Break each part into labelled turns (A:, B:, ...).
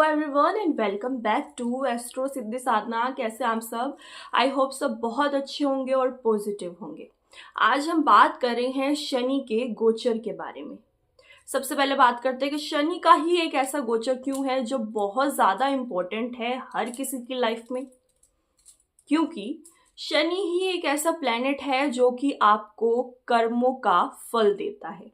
A: Everyone and welcome back to astro Siddhi Sadhana. कैसे आप सब? आई होप सब बहुत अच्छे होंगे और पॉजिटिव होंगे। आज हम बात कर रहे हैं शनि के गोचर के बारे में। सबसे पहले बात करते हैं कि शनि का ही एक ऐसा गोचर क्यों है जो बहुत ज़्यादा इम्पोर्टेंट है हर किसी की लाइफ में। क्योंकि शनि ही एक ऐसा प्लैनेट है जो कि आपको कर्मों का फल देता है।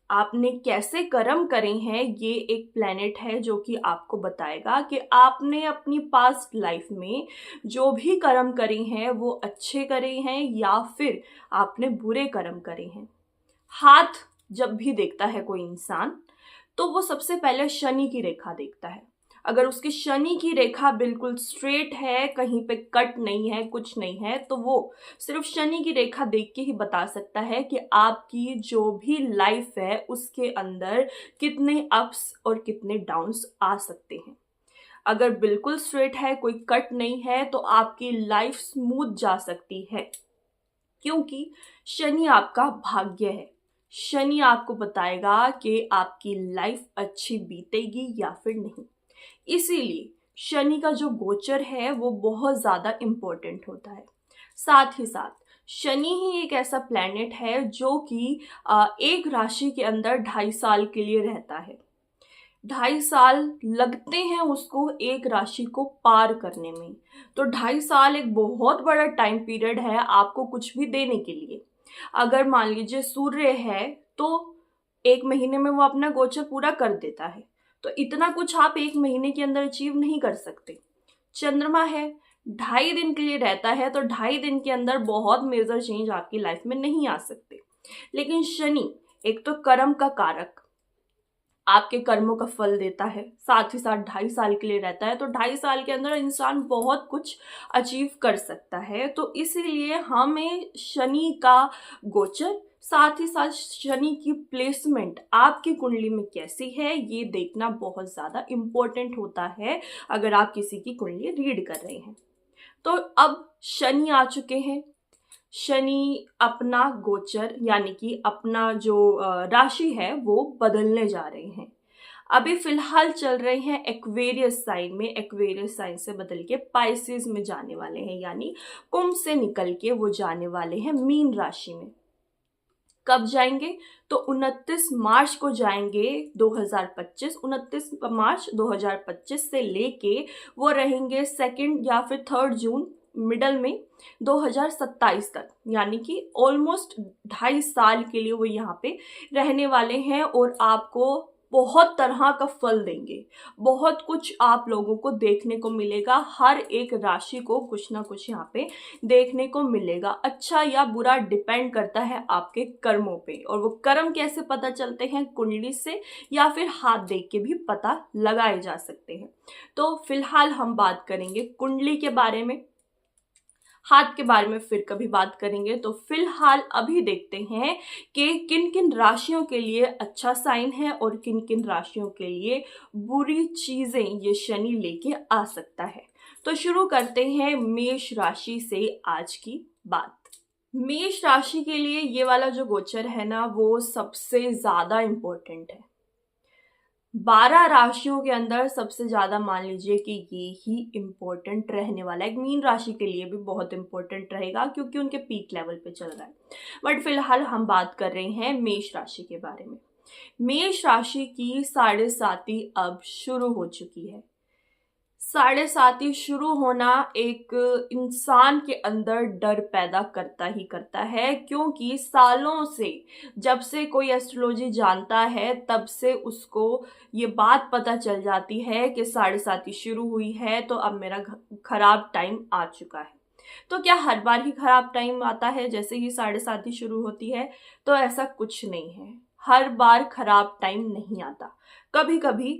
A: आपने कैसे कर्म करे हैं ये एक प्लेनेट है जो कि आपको बताएगा कि आपने अपनी पास्ट लाइफ में जो भी कर्म करे हैं वो अच्छे करे हैं या फिर आपने बुरे कर्म करे हैं। हाथ जब भी देखता है कोई इंसान तो वो सबसे पहले शनि की रेखा देखता है। अगर उसकी शनि की रेखा बिल्कुल स्ट्रेट है, कहीं पे कट नहीं है, कुछ नहीं है, तो वो सिर्फ शनि की रेखा देख के ही बता सकता है कि आपकी जो भी लाइफ है उसके अंदर कितने अप्स और कितने डाउन्स आ सकते हैं। अगर बिल्कुल स्ट्रेट है, कोई कट नहीं है, तो आपकी लाइफ स्मूथ जा सकती है, क्योंकि शनि आपका भाग्य है। शनि आपको बताएगा कि आपकी लाइफ अच्छी बीतेगी या फिर नहीं। इसीलिए शनि का जो गोचर है वो बहुत ज़्यादा इम्पोर्टेंट होता है। साथ ही साथ शनि ही एक ऐसा प्लैनेट है जो कि एक राशि के अंदर 2.5 साल के लिए रहता है। 2.5 साल लगते हैं उसको एक राशि को पार करने में। तो 2.5 साल एक बहुत बड़ा टाइम पीरियड है आपको कुछ भी देने के लिए। अगर मान लीजिए सूर्य है तो 1 महीने में वो अपना गोचर पूरा कर देता है, तो इतना कुछ आप 1 महीने के अंदर अचीव नहीं कर सकते। चंद्रमा है, 2.5 दिन के लिए रहता है, तो 2.5 दिन के अंदर बहुत मेजर चेंज आपकी लाइफ में नहीं आ सकते। लेकिन शनि एक तो कर्म का कारक, आपके कर्मों का फल देता है, साथ ही साथ 2.5 साल के लिए रहता है, तो 2.5 साल के अंदर इंसान बहुत कुछ अचीव कर सकता है। तो इसीलिए हमें शनि का गोचर, साथ ही साथ शनि की प्लेसमेंट आपकी कुंडली में कैसी है ये देखना बहुत ज़्यादा इम्पोर्टेंट होता है अगर आप किसी की कुंडली रीड कर रहे हैं। तो अब शनि आ चुके हैं। शनि अपना गोचर यानी कि अपना जो राशि है वो बदलने जा रहे हैं। अभी फिलहाल चल रहे हैं एक्वेरियस साइन में, एक्वेरियस साइन से बदल के पाइसेस में जाने वाले हैं, यानी कुंभ से निकल के वो जाने वाले हैं मीन राशि में। कब जाएंगे? तो 29 मार्च को जाएंगे 2025। 29 मार्च 2025 से लेके वो रहेंगे 2 या फिर 3 जून मिडल में 2027 तक, यानी कि ऑलमोस्ट 2.5 साल के लिए वो यहाँ पे रहने वाले हैं और आपको बहुत तरह का फल देंगे। बहुत कुछ आप लोगों को देखने को मिलेगा, हर एक राशि को कुछ ना कुछ यहाँ पे देखने को मिलेगा। अच्छा या बुरा डिपेंड करता है आपके कर्मों पे, और वो कर्म कैसे पता चलते हैं? कुंडली से या फिर हाथ देख के भी पता लगाए जा सकते हैं। तो फिलहाल हम बात करेंगे कुंडली के बारे में, हाथ के बारे में फिर कभी बात करेंगे। तो फिलहाल अभी देखते हैं कि किन किन राशियों के लिए अच्छा साइन है और किन किन राशियों के लिए बुरी चीजें ये शनि लेके आ सकता है। तो शुरू करते हैं मेष राशि से आज की बात। मेष राशि के लिए ये वाला जो गोचर है ना वो सबसे ज्यादा इम्पोर्टेंट है। 12 राशियों के अंदर सबसे ज्यादा मान लीजिए कि ये ही इम्पोर्टेंट रहने वाला है। मीन राशि के लिए भी बहुत इम्पोर्टेंट रहेगा क्योंकि उनके पीक लेवल पे चल रहा है। बट फिलहाल हम बात कर रहे हैं मेष राशि के बारे में। मेष राशि की 7.5 अब शुरू हो चुकी है। 7.5 शुरू होना एक इंसान के अंदर डर पैदा करता ही करता है, क्योंकि सालों से जब से कोई एस्ट्रोलॉजी जानता है तब से उसको ये बात पता चल जाती है कि 7.5 शुरू हुई है तो अब मेरा खराब टाइम आ चुका है। तो क्या हर बार ही खराब टाइम आता है जैसे ही 7.5 शुरू होती है? तो ऐसा कुछ नहीं है, हर बार खराब टाइम नहीं आता। कभी कभी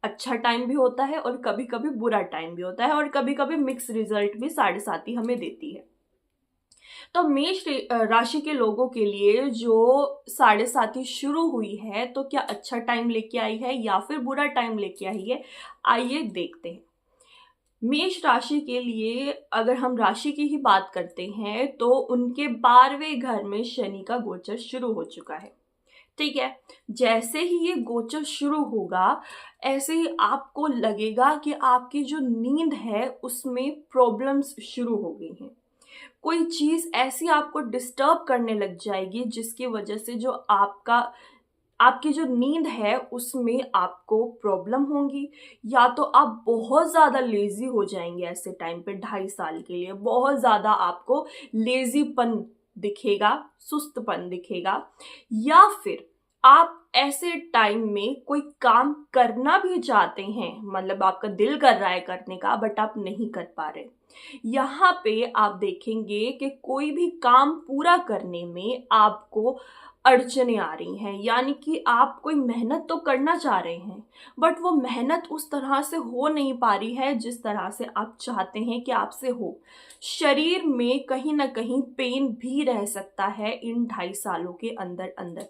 A: अच्छा टाइम भी होता है और कभी कभी बुरा टाइम भी होता है, और कभी कभी मिक्स रिजल्ट भी 7.5 हमें देती है। तो मेष राशि के लोगों के लिए जो 7.5 शुरू हुई है तो क्या अच्छा टाइम लेके आई है या फिर बुरा टाइम लेके आई है, आइए देखते हैं। मेष राशि के लिए अगर हम राशि की ही बात करते हैं तो उनके 12वें घर में शनि का गोचर शुरू हो चुका है। ठीक है। जैसे ही ये गोचर शुरू होगा, ऐसे ही आपको लगेगा कि आपकी जो नींद है उसमें प्रॉब्लम्स शुरू हो गई हैं। कोई चीज ऐसी आपको डिस्टर्ब करने लग जाएगी जिसकी वजह से जो आपकी जो नींद है उसमें आपको प्रॉब्लम होगी। या तो आप बहुत ज़्यादा लेज़ी हो जाएंगे ऐसे टाइम पे, 2.5 साल के लिए बहुत ज़्यादा आपको लेज़ीपन दिखेगा, सुस्तपन दिखेगा। या फिर आप ऐसे टाइम में कोई काम करना भी चाहते हैं, मतलब आपका दिल कर रहा है करने का बट आप नहीं कर पा रहे। यहाँ पे आप देखेंगे कि कोई भी काम पूरा करने में आपको अड़चने आ रही हैं, यानी कि आप कोई मेहनत तो करना चाह रहे हैं बट वो मेहनत उस तरह से हो नहीं पा रही है जिस तरह से आप चाहते हैं कि आपसे हो। शरीर में कहीं ना कहीं पेन भी रह सकता है इन 2.5 सालों के अंदर अंदर।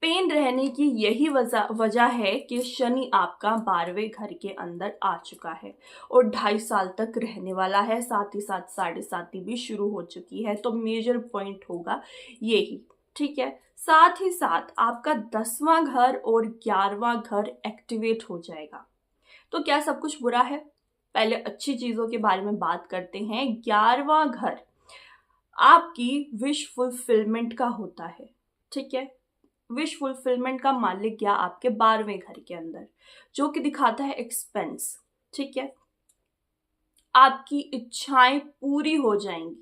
A: पेन रहने की यही वजह है कि शनि आपका 12वें घर के अंदर आ चुका है और 2.5 साल तक रहने वाला है। साथ ही साथ 7.5 भी शुरू हो चुकी है, तो मेजर पॉइंट होगा यही। ठीक है। साथ ही साथ आपका 10वां घर और 11वां घर एक्टिवेट हो जाएगा। तो क्या सब कुछ बुरा है? पहले अच्छी चीजों के बारे में बात करते हैं। 11वां घर आपकी विश फुलफिलमेंट का होता है। ठीक है। विश फुलफिलमेंट का मालिक गया आपके 12वें घर के अंदर, जो कि दिखाता है एक्सपेंस। ठीक है। आपकी इच्छाएं पूरी हो जाएंगी।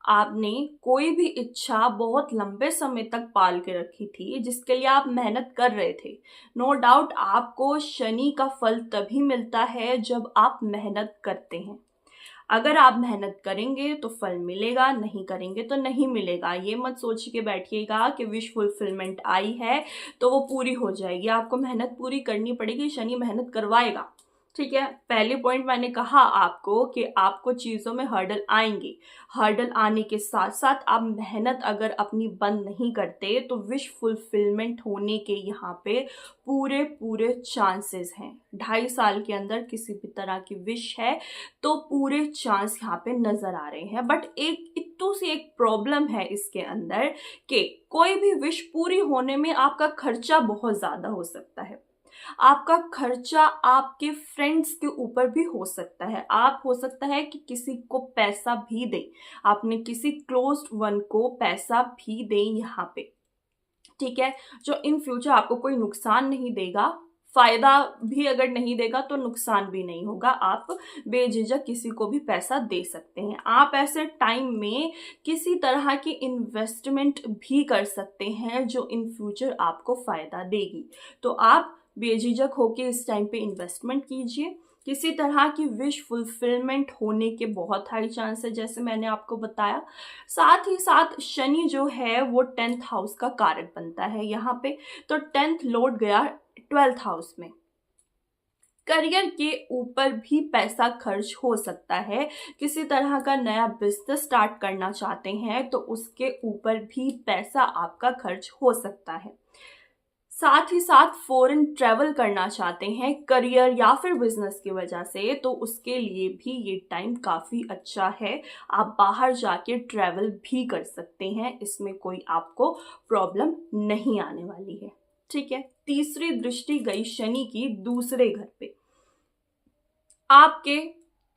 A: आपने कोई भी इच्छा बहुत लंबे समय तक पाल के रखी थी जिसके लिए आप मेहनत कर रहे थे। नो डाउट आपको शनि का फल तभी मिलता है जब आप मेहनत करते हैं। अगर आप मेहनत करेंगे तो फल मिलेगा, नहीं करेंगे तो नहीं मिलेगा। ये मत सोच के बैठिएगा कि विश फुलफिलमेंट आई है तो वो पूरी हो जाएगी। आपको मेहनत पूरी करनी पड़ेगी, शनि मेहनत करवाएगा। ठीक है। पहले पॉइंट मैंने कहा आपको कि आपको चीज़ों में हर्डल आएंगे। हर्डल आने के साथ साथ आप मेहनत अगर अपनी बंद नहीं करते तो विश फुलफिलमेंट होने के यहाँ पे पूरे पूरे चांसेस हैं। 2.5 साल के अंदर किसी भी तरह की विश है तो पूरे चांस यहाँ पे नजर आ रहे हैं। बट एक इतू सी एक प्रॉब्लम है इसके अंदर कि कोई भी विश पूरी होने में आपका खर्चा बहुत ज्यादा हो सकता है। आपका खर्चा आपके फ्रेंड्स के ऊपर भी हो सकता है। आप हो सकता है कि किसी को पैसा भी दें, आपने किसी क्लोज्ड वन को पैसा भी दें यहाँ पे। ठीक है। जो इन फ्यूचर आपको कोई नुकसान नहीं देगा, फायदा भी अगर नहीं देगा तो नुकसान भी नहीं होगा। आप बेझिझक किसी को भी पैसा दे सकते हैं। आप ऐसे टाइम में किसी तरह की इन्वेस्टमेंट भी कर सकते हैं जो इन फ्यूचर आपको फायदा देगी। तो आप बेझिझक होके इस टाइम पे इन्वेस्टमेंट कीजिए। किसी तरह की विश फुलफिलमेंट होने के बहुत हाई चांस है, जैसे मैंने आपको बताया। साथ ही साथ शनि जो है वो 10th हाउस का कारक बनता है यहाँ पे, तो 10th लौट गया 12th हाउस में। करियर के ऊपर भी पैसा खर्च हो सकता है। किसी तरह का नया बिजनेस स्टार्ट करना चाहते हैं तो उसके ऊपर भी पैसा आपका खर्च हो सकता है। साथ ही साथ फॉरेन ट्रैवल करना चाहते हैं करियर या फिर बिजनेस की वजह से, तो उसके लिए भी ये टाइम काफ़ी अच्छा है। आप बाहर जाके ट्रैवल भी कर सकते हैं, इसमें कोई आपको प्रॉब्लम नहीं आने वाली है। ठीक है। तीसरी दृष्टि गई शनि की दूसरे घर पे। आपके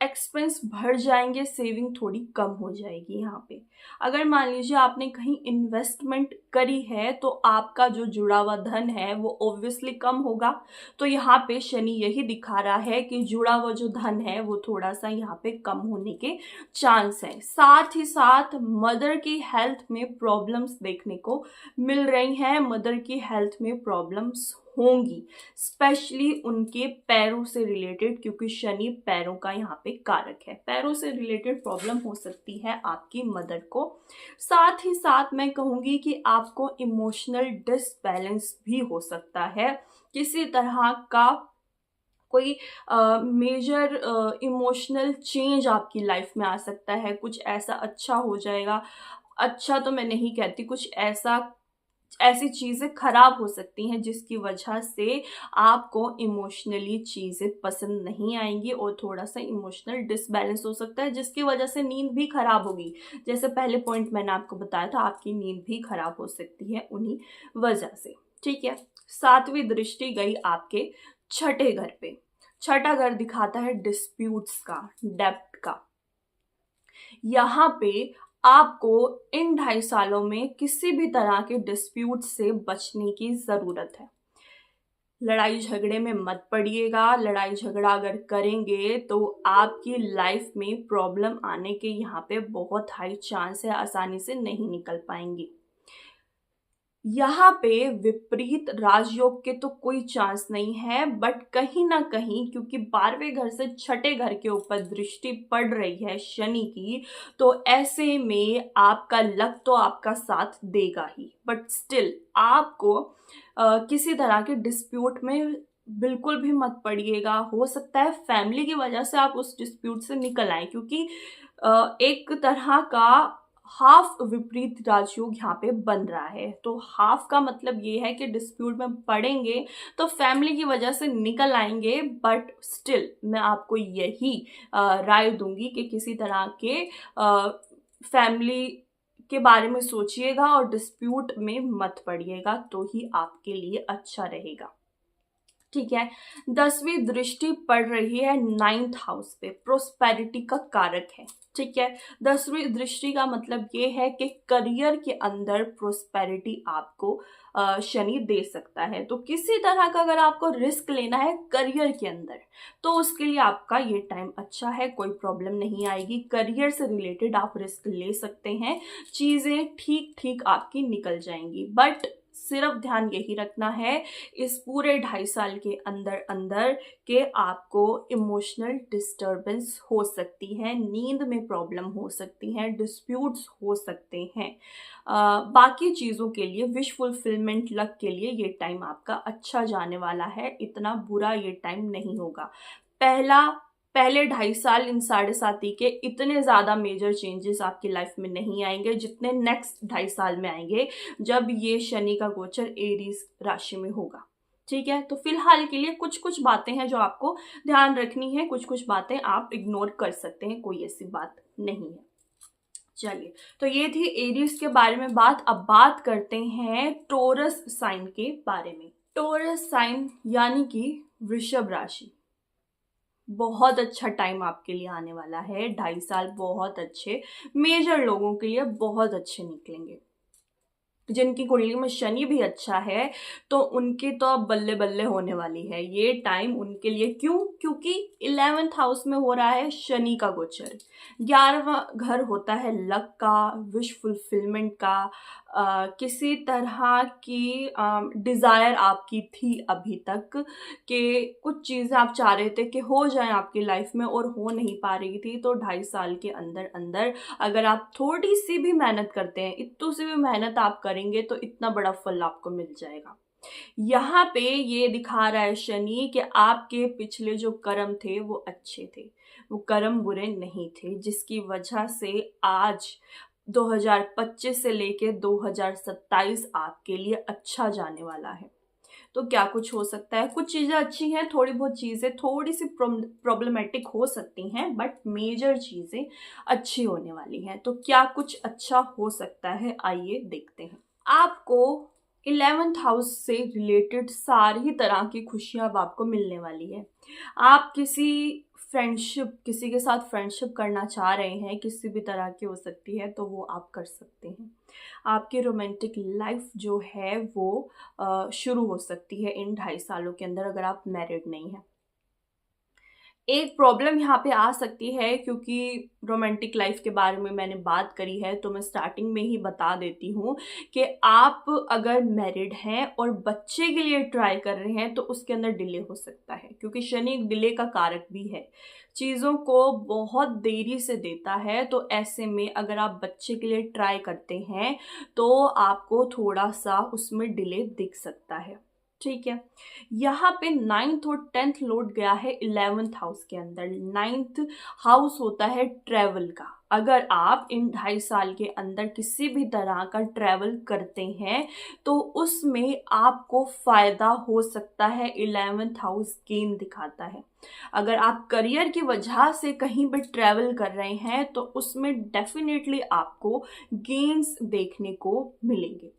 A: एक्सपेंस बढ़ जाएंगे, सेविंग थोड़ी कम हो जाएगी यहाँ पे। अगर मान लीजिए आपने कहीं इन्वेस्टमेंट करी है तो आपका जो जुड़ा हुआ धन है वो ऑब्वियसली कम होगा। तो यहाँ पे शनि यही दिखा रहा है कि जुड़ा हुआ जो धन है वो थोड़ा सा यहाँ पे कम होने के चांस है। साथ ही साथ मदर की हेल्थ में प्रॉब्लम्स देखने को मिल रही हैं। मदर की हेल्थ में प्रॉब्लम्स होंगी, स्पेशली उनके पैरों से रिलेटेड, क्योंकि शनि पैरों का यहाँ पे कारक है। पैरों से रिलेटेड प्रॉब्लम हो सकती है आपकी मदर को। साथ ही साथ मैं कहूँगी कि आपको इमोशनल डिसबैलेंस भी हो सकता है। किसी तरह का कोई मेजर इमोशनल चेंज आपकी लाइफ में आ सकता है। कुछ ऐसा अच्छा हो जाएगा, अच्छा तो मैं नहीं कहती, कुछ ऐसा ऐसी चीज़ें खराब हो सकती हैं जिसकी वजह से आपको इमोशनली चीज़ें पसंद नहीं आएंगी और थोड़ा सा इमोशनल डिसबैलेंस हो सकता है, जिसकी वजह से नींद भी खराब होगी। जैसे पहले पॉइंट मैंने आपको बताया था, आपकी नींद भी खराब हो सकती है उन्हीं वजह से। ठीक है, सातवीं दृष्टि गई आपके छठे घर पे। छठा घर दिखाता है डिस्प्यूट्स का, डेब्ट का। यहाँ पे आपको इन 2.5 सालों में किसी भी तरह के डिस्प्यूट से बचने की ज़रूरत है। लड़ाई झगड़े में मत पड़िएगा। लड़ाई झगड़ा अगर करेंगे तो आपकी लाइफ में प्रॉब्लम आने के यहाँ पे बहुत हाई चांस है, आसानी से नहीं निकल पाएंगी। यहाँ पे विपरीत राजयोग के तो कोई चांस नहीं है, बट कहीं ना कहीं क्योंकि 12वें घर से छठे घर के ऊपर दृष्टि पड़ रही है शनि की, तो ऐसे में आपका लक तो आपका साथ देगा ही, बट स्टिल आपको किसी तरह के डिस्प्यूट में बिल्कुल भी मत पड़िएगा। हो सकता है फैमिली की वजह से आप उस डिस्प्यूट से निकल आए, क्योंकि एक तरह का हाफ विपरीत राजयोग यहाँ पे बन रहा है। तो हाफ का मतलब ये है कि डिस्प्यूट में पड़ेंगे तो फैमिली की वजह से निकल आएंगे, बट स्टिल मैं आपको यही राय दूंगी कि किसी तरह के फैमिली के बारे में सोचिएगा और डिस्प्यूट में मत पड़िएगा, तो ही आपके लिए अच्छा रहेगा। ठीक है, 10वीं दृष्टि पड़ रही है 9th हाउस पे, प्रोस्पेरिटी का कारक है। ठीक है, 10वीं दृष्टि का मतलब ये है कि करियर के अंदर प्रोस्पेरिटी आपको शनि दे सकता है। तो किसी तरह का अगर आपको रिस्क लेना है करियर के अंदर, तो उसके लिए आपका ये टाइम अच्छा है, कोई प्रॉब्लम नहीं आएगी। करियर से रिलेटेड आप रिस्क ले सकते हैं, चीज़ें ठीक ठीक आपकी निकल जाएंगी। बट सिर्फ ध्यान यही रखना है इस पूरे 2.5 साल के अंदर अंदर के आपको इमोशनल डिस्टर्बेंस हो सकती है, नींद में प्रॉब्लम हो सकती है, डिस्प्यूट्स हो सकते हैं। बाकी चीज़ों के लिए, विश फुलफिलमेंट, लक के लिए ये टाइम आपका अच्छा जाने वाला है, इतना बुरा ये टाइम नहीं होगा। पहले 2.5 साल इन 7.5 के इतने ज़्यादा मेजर चेंजेस आपकी लाइफ में नहीं आएंगे जितने नेक्स्ट 2.5 साल में आएंगे जब ये शनि का गोचर एरीज राशि में होगा। ठीक है, तो फिलहाल के लिए कुछ कुछ बातें हैं जो आपको ध्यान रखनी है, कुछ कुछ बातें आप इग्नोर कर सकते हैं, कोई ऐसी बात नहीं है। चलिए, तो ये थी एरीज के बारे में बात। अब बात करते हैं टोरस साइन के बारे में। टोरस साइन यानी कि वृषभ राशि, बहुत अच्छा टाइम आपके लिए आने वाला है। 2.5 साल बहुत अच्छे, मेजर लोगों के लिए बहुत अच्छे निकलेंगे। जिनकी कुंडली में शनि भी अच्छा है तो उनकी तो अब बल्ले बल्ले होने वाली है ये टाइम उनके लिए। क्यों? क्योंकि 11th हाउस में हो रहा है शनि का गोचर। 11वां घर होता है लक का, विश फुलफिलमेंट का, किसी तरह की डिज़ायर आपकी थी अभी तक कि कुछ चीज़ें आप चाह रहे थे कि हो जाए आपकी लाइफ में और हो नहीं पा रही थी। तो 2.5 साल के अंदर अंदर अगर आप थोड़ी सी भी मेहनत करते हैं, इतनी सी भी मेहनत आप करेंगे तो इतना बड़ा फल आपको मिल जाएगा। यहाँ पे ये दिखा रहा है शनि कि आपके पिछले जो कर्म थे वो अच्छे थे, वो कर्म बुरे नहीं थे, जिसकी वजह से आज 2025 से लेके 2027 आपके लिए अच्छा जाने वाला है। तो क्या कुछ हो सकता है, कुछ चीज़ें अच्छी हैं, थोड़ी बहुत चीज़ें थोड़ी सी प्रॉब्लमेटिक हो सकती हैं, बट मेजर चीज़ें अच्छी होने वाली हैं। तो क्या कुछ अच्छा हो सकता है, आइए देखते हैं। आपको 11th हाउस से रिलेटेड सारी तरह की खुशियाँ अब आपको मिलने वाली है। आप किसी के साथ फ्रेंडशिप करना चाह रहे हैं, किसी भी तरह की हो सकती है, तो वो आप कर सकते हैं। आपकी रोमांटिक लाइफ जो है वो शुरू हो सकती है इन 2.5 सालों के अंदर, अगर आप मैरिड नहीं हैं। एक प्रॉब्लम यहाँ पे आ सकती है, क्योंकि रोमांटिक लाइफ के बारे में मैंने बात करी है तो मैं स्टार्टिंग में ही बता देती हूँ कि आप अगर मैरिड हैं और बच्चे के लिए ट्राई कर रहे हैं तो उसके अंदर डिले हो सकता है, क्योंकि शनि एक डिले का कारक भी है, चीज़ों को बहुत देरी से देता है। तो ऐसे में अगर आप बच्चे के लिए ट्राई करते हैं तो आपको थोड़ा सा उसमें डिले दिख सकता है। ठीक है, यहाँ पे 9th और 10th लौट गया है 11th हाउस के अंदर। 9th हाउस होता है ट्रेवल का, अगर आप इन 2.5 साल के अंदर किसी भी तरह का ट्रैवल करते हैं तो उसमें आपको फायदा हो सकता है। 11th हाउस गेन दिखाता है। अगर आप करियर की वजह से कहीं भी ट्रैवल कर रहे हैं तो उसमें डेफिनेटली आपको गेन्स देखने को मिलेंगे।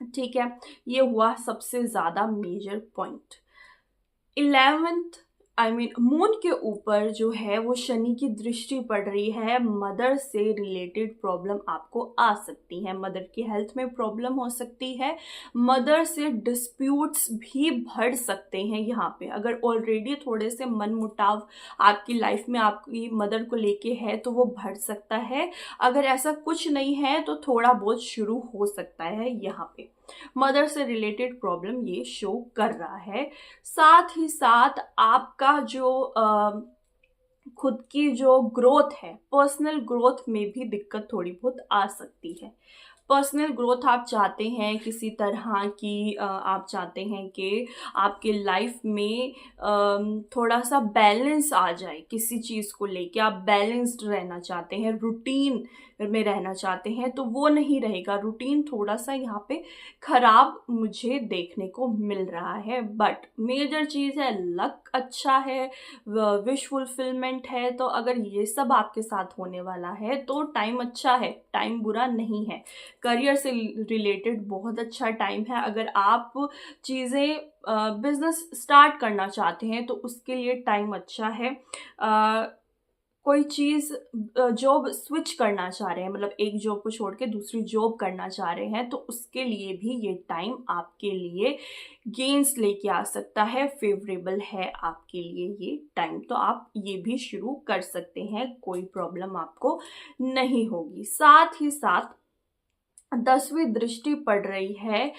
A: ठीक है, ये हुआ सबसे ज्यादा मेजर पॉइंट। 11th मून के ऊपर जो है वो शनि की दृष्टि पड़ रही है। मदर से रिलेटेड प्रॉब्लम आपको आ सकती है, मदर की हेल्थ में प्रॉब्लम हो सकती है, मदर से डिस्प्यूट्स भी बढ़ सकते हैं। यहाँ पे अगर ऑलरेडी थोड़े से मनमुटाव आपकी लाइफ में आपकी मदर को लेके है तो वो बढ़ सकता है। अगर ऐसा कुछ नहीं है तो थोड़ा बहुत शुरू हो सकता है। यहाँ पे मदर से रिलेटेड प्रॉब्लम ये शो कर रहा है। साथ ही साथ आपका जो खुद की जो ग्रोथ है, पर्सनल ग्रोथ में भी दिक्कत थोड़ी बहुत आ सकती है। पर्सनल ग्रोथ आप चाहते हैं किसी तरह की, आप चाहते हैं कि आपके लाइफ में थोड़ा सा बैलेंस आ जाए, किसी चीज़ को लेके आप बैलेंस्ड रहना चाहते हैं, रूटीन में रहना चाहते हैं, तो वो नहीं रहेगा। रूटीन थोड़ा सा यहाँ पे खराब मुझे देखने को मिल रहा है। बट मेजर चीज़ है लक अच्छा है, विश फुलफिलमेंट है। तो अगर ये सब आपके साथ होने वाला है तो टाइम अच्छा है, टाइम बुरा नहीं है। करियर से रिलेटेड बहुत अच्छा टाइम है। अगर आप चीज़ें बिजनेस स्टार्ट करना चाहते हैं तो उसके लिए टाइम अच्छा है। कोई चीज़ जॉब स्विच करना चाह रहे हैं, मतलब एक जॉब को छोड़ के दूसरी जॉब करना चाह रहे हैं, तो उसके लिए भी ये टाइम आपके लिए गेन्स लेके आ सकता है, फेवरेबल है आपके लिए ये टाइम। तो आप ये भी शुरू कर सकते हैं, कोई प्रॉब्लम आपको नहीं होगी। साथ ही साथ 10वीं दृष्टि पड़ रही है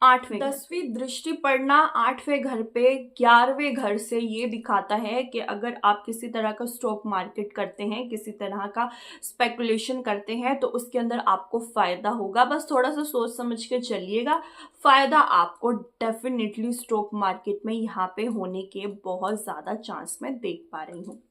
A: 8वें। 10वीं दृष्टि पड़ना 8वें घर पे 11वें घर से ये दिखाता है कि अगर आप किसी तरह का स्टॉक मार्केट करते हैं, किसी तरह का स्पेकुलेशन करते हैं तो उसके अंदर आपको फायदा होगा। बस थोड़ा सा सोच समझ के चलिएगा, फायदा आपको डेफिनेटली स्टॉक मार्केट में यहाँ पे होने के बहुत ज्यादा चांस मैं देख पा रही हूँ।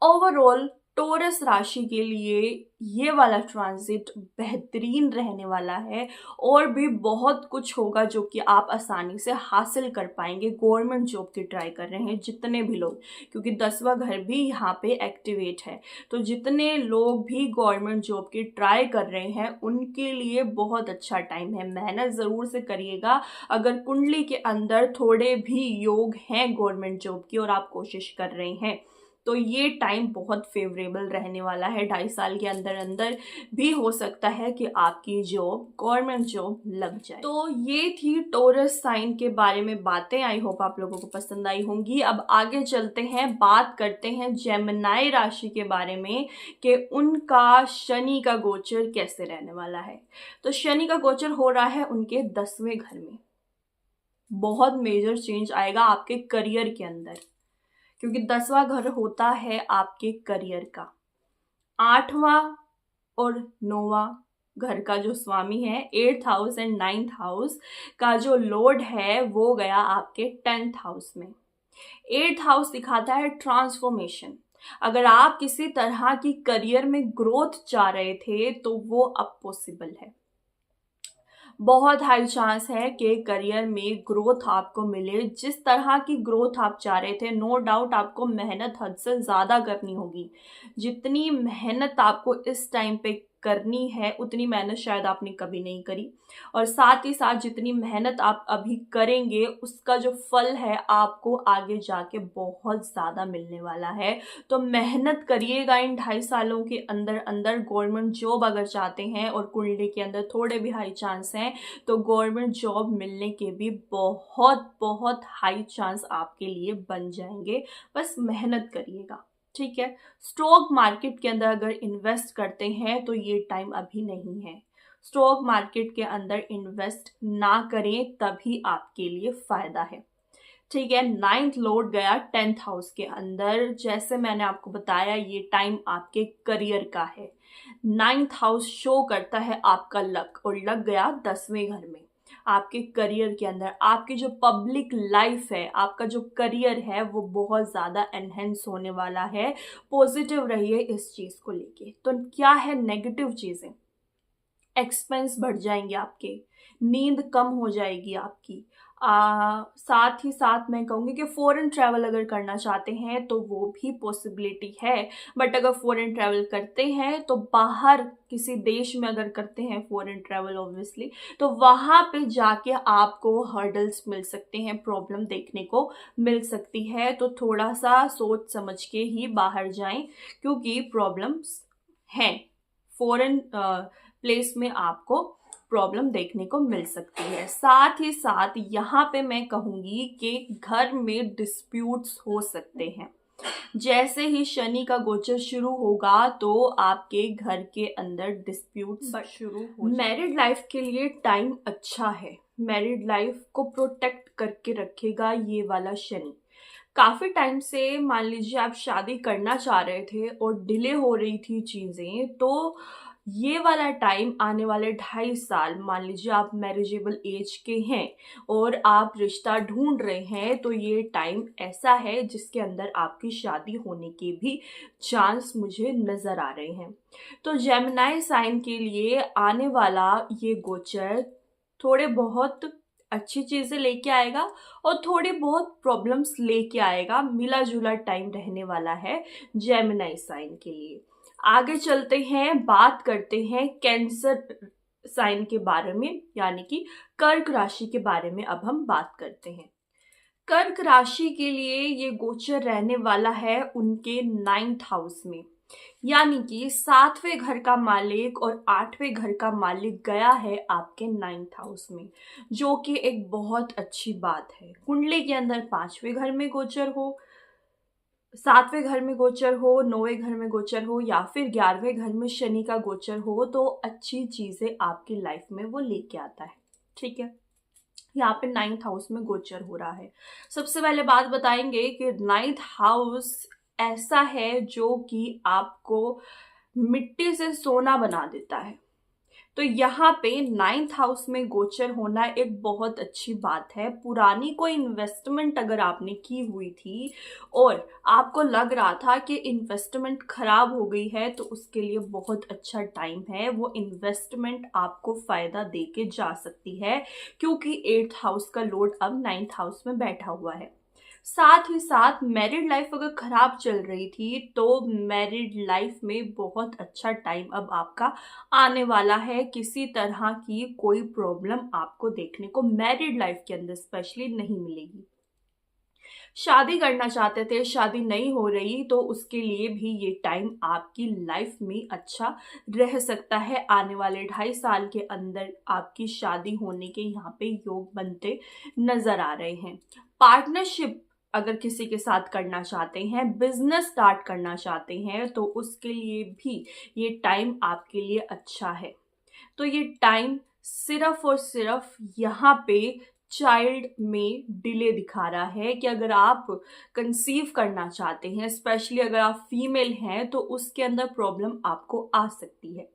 A: ओवरऑल टॉरस राशि के लिए ये वाला ट्रांजिट बेहतरीन रहने वाला है, और भी बहुत कुछ होगा जो कि आप आसानी से हासिल कर पाएंगे। गवर्नमेंट जॉब की ट्राई कर रहे हैं जितने भी लोग, क्योंकि 10वां घर भी यहाँ पे एक्टिवेट है, तो जितने लोग भी गवर्नमेंट जॉब की ट्राई कर रहे हैं उनके लिए बहुत अच्छा टाइम है। मेहनत ज़रूर से करिएगा। अगर कुंडली के अंदर थोड़े भी योग हैं गवर्नमेंट जॉब की और आप कोशिश कर रहे हैं तो ये टाइम बहुत फेवरेबल रहने वाला है। 2.5 साल के अंदर अंदर भी हो सकता है कि आपकी जॉब, गवर्नमेंट जॉब लग जाए। तो ये थी टॉरस साइन के बारे में बातें। आई होप आप लोगों को पसंद आई होंगी। अब आगे चलते हैं, बात करते हैं जेमिनी राशि के बारे में कि उनका शनि का गोचर कैसे रहने वाला है। तो शनि का गोचर हो रहा है उनके 10वें घर में। बहुत मेजर चेंज आएगा आपके करियर के अंदर, क्योंकि 10वां घर होता है आपके करियर का। 8वां और 9वां घर का जो स्वामी है, 8th house and 9th house का जो लॉर्ड है वो गया आपके 10th हाउस में। 8th हाउस दिखाता है ट्रांसफॉर्मेशन। अगर आप किसी तरह की करियर में ग्रोथ चाह रहे थे तो वो अब पॉसिबल है। बहुत हाई चांस है कि करियर में ग्रोथ आपको मिले, जिस तरह की ग्रोथ आप चाह रहे थे। नो डाउट आपको मेहनत हद से ज़्यादा करनी होगी। जितनी मेहनत आपको इस टाइम पे करनी है उतनी मेहनत शायद आपने कभी नहीं करी, और साथ ही साथ जितनी मेहनत आप अभी करेंगे उसका जो फल है आपको आगे जाके बहुत ज़्यादा मिलने वाला है। तो मेहनत करिएगा इन 2.5 सालों के अंदर अंदर। गवर्नमेंट जॉब अगर चाहते हैं और कुंडली के अंदर थोड़े भी हाई चांस हैं तो गवर्नमेंट जॉब मिलने के भी बहुत बहुत हाई चांस आपके लिए बन जाएंगे। बस मेहनत करिएगा, ठीक है। स्टॉक मार्केट के अंदर अगर इन्वेस्ट करते हैं तो ये टाइम अभी नहीं है। स्टॉक मार्केट के अंदर इन्वेस्ट ना करें, तभी आपके लिए फायदा है, ठीक है। 9th लॉर्ड गया 10th हाउस के अंदर। जैसे मैंने आपको बताया ये टाइम आपके करियर का है। 9th हाउस शो करता है आपका लक, और लग गया 10वें घर में। आपके करियर के अंदर, आपकी जो पब्लिक लाइफ है, आपका जो करियर है वो बहुत ज़्यादा एनहेंस होने वाला है। पॉजिटिव रहिए इस चीज़ को लेके। तो क्या है नेगेटिव चीज़ें? एक्सपेंस बढ़ जाएंगे आपके, नींद कम हो जाएगी आपकी। साथ ही साथ मैं कहूँगी कि फ़ॉरेन ट्रैवल अगर करना चाहते हैं तो वो भी पॉसिबिलिटी है। बट अगर फ़ॉरेन ट्रैवल करते हैं तो बाहर किसी देश में अगर करते हैं फ़ॉरेन ट्रैवल ऑब्वियसली, तो वहाँ पे जाके आपको हर्डल्स मिल सकते हैं, प्रॉब्लम देखने को मिल सकती है। तो थोड़ा सा सोच समझ के ही बाहर जाएं, क्योंकि प्रॉब्लम्स हैं। फॉरेन प्लेस में आपको प्रॉब्लम देखने को मिल सकती है। साथ ही साथ यहाँ पे मैं कहूँगी कि घर में डिस्प्यूट्स हो सकते हैं। जैसे ही शनि का गोचर शुरू होगा तो आपके घर के अंदर डिस्प्यूट्स शुरू हो। मैरिड लाइफ के लिए टाइम अच्छा है, मैरिड लाइफ को प्रोटेक्ट करके रखेगा ये वाला शनि। काफी टाइम से मान लीजिए आप शादी करना चाह रहे थे और डिले हो रही थी चीजें, तो ये वाला टाइम आने वाले 2.5 साल, मान लीजिए आप मैरिजेबल एज के हैं और आप रिश्ता ढूंढ रहे हैं, तो ये टाइम ऐसा है जिसके अंदर आपकी शादी होने के भी चांस मुझे नजर आ रहे हैं। तो जेमिनी साइन के लिए आने वाला ये गोचर थोड़े बहुत अच्छी चीजें लेके आएगा और थोड़ी बहुत प्रॉब्लम्स लेके आएगा। मिला जुला टाइम रहने वाला है जेमिनी साइन के लिए। आगे चलते हैं, बात करते हैं कैंसर साइन के बारे में, यानी कि कर्क राशि के बारे में अब हम बात करते हैं। कर्क राशि के लिए ये गोचर रहने वाला है उनके 9th हाउस में, यानी कि 7वें घर का मालिक और 8वें घर का मालिक गया है आपके 9th हाउस में, जो कि एक बहुत अच्छी बात है। कुंडली के अंदर 5वें घर में गोचर हो, 7वें घर में गोचर हो, 9वें घर में गोचर हो या फिर 11वें घर में शनि का गोचर हो, तो अच्छी चीजें आपकी लाइफ में वो लेके आता है। ठीक है, यहाँ पे 9th हाउस में गोचर हो रहा है। सबसे पहले बात बताएंगे कि 9th हाउस ऐसा है जो कि आपको मिट्टी से सोना बना देता है। तो यहाँ पे 9th हाउस में गोचर होना एक बहुत अच्छी बात है। पुरानी कोई इन्वेस्टमेंट अगर आपने की हुई थी और आपको लग रहा था कि इन्वेस्टमेंट खराब हो गई है, तो उसके लिए बहुत अच्छा टाइम है। वो इन्वेस्टमेंट आपको फायदा दे के जा सकती है, क्योंकि 8th हाउस का लोड अब 9th हाउस में बैठा हुआ है। साथ ही साथ मैरिड लाइफ अगर खराब चल रही थी तो मैरिड लाइफ में बहुत अच्छा टाइम अब आपका आने वाला है। किसी तरह की कोई प्रॉब्लम आपको देखने को मैरिड लाइफ के अंदर स्पेशली नहीं मिलेगी। शादी करना चाहते थे, शादी नहीं हो रही, तो उसके लिए भी ये टाइम आपकी लाइफ में अच्छा रह सकता है। आने वाले 2.5 साल के अंदर आपकी शादी होने के यहाँ पे योग बनते नजर आ रहे हैं। पार्टनरशिप अगर किसी के साथ करना चाहते हैं, बिजनेस स्टार्ट करना चाहते हैं, तो उसके लिए भी ये टाइम आपके लिए अच्छा है। तो ये टाइम सिर्फ और सिर्फ यहाँ पे चाइल्ड में डिले दिखा रहा है कि अगर आप कंसीव करना चाहते हैं, स्पेशली अगर आप फीमेल हैं, तो उसके अंदर प्रॉब्लम आपको आ सकती है।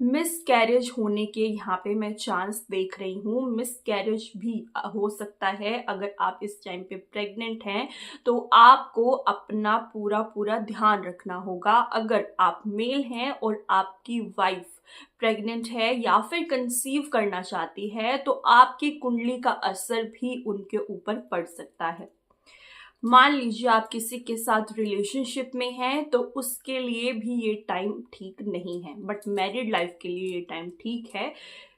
A: मिस कैरेज होने के यहाँ पे मैं चांस देख रही हूँ। मिस कैरेज भी हो सकता है। अगर आप इस टाइम पे प्रेग्नेंट हैं तो आपको अपना पूरा पूरा ध्यान रखना होगा। अगर आप मेल हैं और आपकी वाइफ प्रेग्नेंट है या फिर कंसीव करना चाहती है, तो आपकी कुंडली का असर भी उनके ऊपर पड़ सकता है। मान लीजिए आप किसी के साथ रिलेशनशिप में हैं, तो उसके लिए भी ये टाइम ठीक नहीं है। बट मैरिड लाइफ के लिए ये टाइम ठीक है।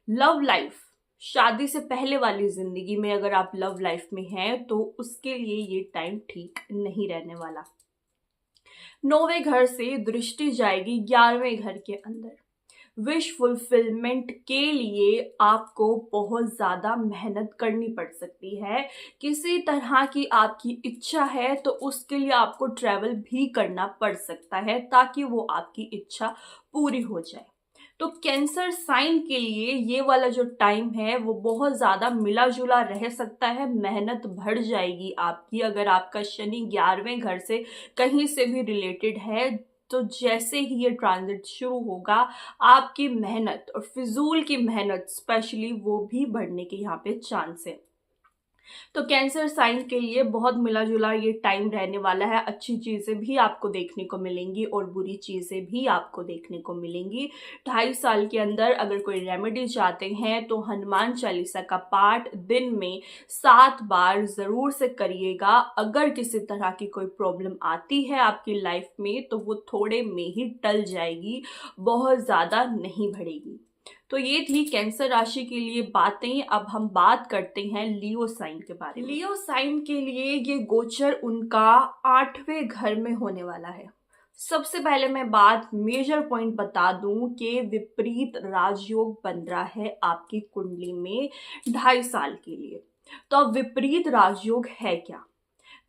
A: लव लाइफ, शादी से पहले वाली जिंदगी में अगर आप लव लाइफ में हैं, तो उसके लिए ये टाइम ठीक नहीं रहने वाला। 9वें घर से दृष्टि जाएगी 11वें घर के अंदर। विश फुलफिलमेंट के लिए आपको बहुत ज़्यादा मेहनत करनी पड़ सकती है। किसी तरह की आपकी इच्छा है तो उसके लिए आपको ट्रैवल भी करना पड़ सकता है, ताकि वो आपकी इच्छा पूरी हो जाए। तो कैंसर साइन के लिए ये वाला जो टाइम है वो बहुत ज़्यादा मिला जुला रह सकता है। मेहनत बढ़ जाएगी आपकी। अगर आपका शनि 11वें घर से कहीं से भी रिलेटेड है, तो जैसे ही ये ट्रांजिट शुरू होगा, आपकी मेहनत और फिजूल की मेहनत स्पेशली वो भी बढ़ने के यहाँ पे चांस है। तो कैंसर साइन के लिए बहुत मिला जुला ये टाइम रहने वाला है। अच्छी चीज़ें भी आपको देखने को मिलेंगी और बुरी चीज़ें भी आपको देखने को मिलेंगी। 2.5 साल के अंदर अगर कोई रेमेडी चाहते हैं तो हनुमान चालीसा का पाठ दिन में 7 बार ज़रूर से करिएगा। अगर किसी तरह की कोई प्रॉब्लम आती है आपकी लाइफ में तो वो थोड़े में ही टल जाएगी, बहुत ज़्यादा नहीं बढ़ेगी। तो ये थी कैंसर राशि के लिए बातें। अब हम बात करते हैं लियो साइन के बारे में। लियो साइन के लिए ये गोचर उनका 8वें घर में होने वाला है। सबसे पहले मैं बात मेजर पॉइंट बता दूं कि विपरीत राजयोग बन रहा है आपकी कुंडली में 2.5 साल के लिए। तो अब विपरीत राजयोग है क्या?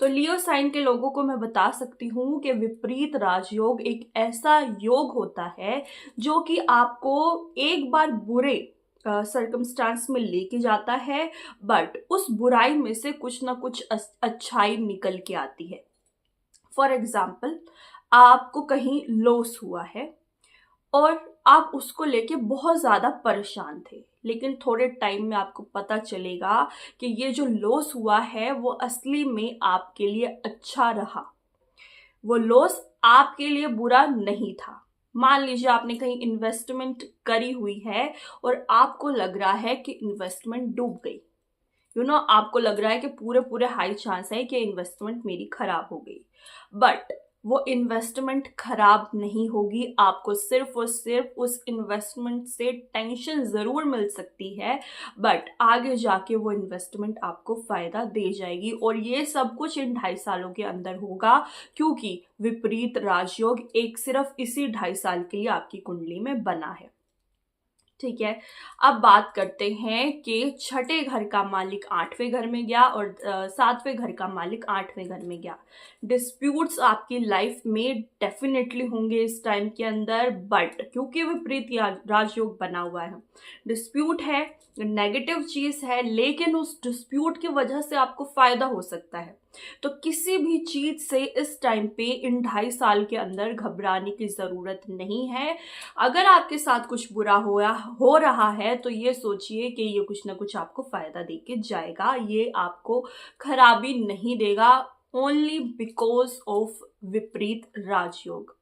A: तो लियो साइन के लोगों को मैं बता सकती हूँ कि विपरीत राजयोग एक ऐसा योग होता है जो कि आपको एक बार बुरे सर्कमस्टांस में लेके जाता है, बट उस बुराई में से कुछ ना कुछ अच्छाई निकल के आती है। फॉर एग्जाम्पल, आपको कहीं लॉस हुआ है और आप उसको लेके बहुत ज़्यादा परेशान थे, लेकिन थोड़े टाइम में आपको पता चलेगा कि ये जो लॉस हुआ है वो असली में आपके लिए अच्छा रहा। वो लॉस आपके लिए बुरा नहीं था। मान लीजिए आपने कहीं इन्वेस्टमेंट करी हुई है और आपको लग रहा है कि इन्वेस्टमेंट डूब गई। आपको लग रहा है कि पूरे हाई चांस है कि इन्वेस्टमेंट मेरी खराब हो गई, बट वो इन्वेस्टमेंट खराब नहीं होगी। आपको सिर्फ और सिर्फ उस इन्वेस्टमेंट से टेंशन ज़रूर मिल सकती है, बट आगे जाके वो इन्वेस्टमेंट आपको फ़ायदा दे जाएगी। और ये सब कुछ इन 2.5 सालों के अंदर होगा, क्योंकि विपरीत राजयोग एक सिर्फ इसी 2.5 साल के लिए आपकी कुंडली में बना है। ठीक है, अब बात करते हैं कि छठे घर का मालिक 8वें घर में गया और 7वें घर का मालिक 8वें घर में गया। डिस्प्यूट्स आपकी लाइफ में डेफिनेटली होंगे इस टाइम के अंदर, बट क्योंकि विपरीत राजयोग बना हुआ है, डिस्प्यूट है, नेगेटिव चीज़ है, लेकिन उस डिस्प्यूट की वजह से आपको फायदा हो सकता है। तो किसी भी चीज से इस टाइम पे इन 2.5 साल के अंदर घबराने की जरूरत नहीं है। अगर आपके साथ कुछ बुरा हो रहा है तो ये सोचिए कि ये कुछ ना कुछ आपको फायदा दे के जाएगा, ये आपको खराबी नहीं देगा, ओनली बिकॉज ऑफ विपरीत राजयोग।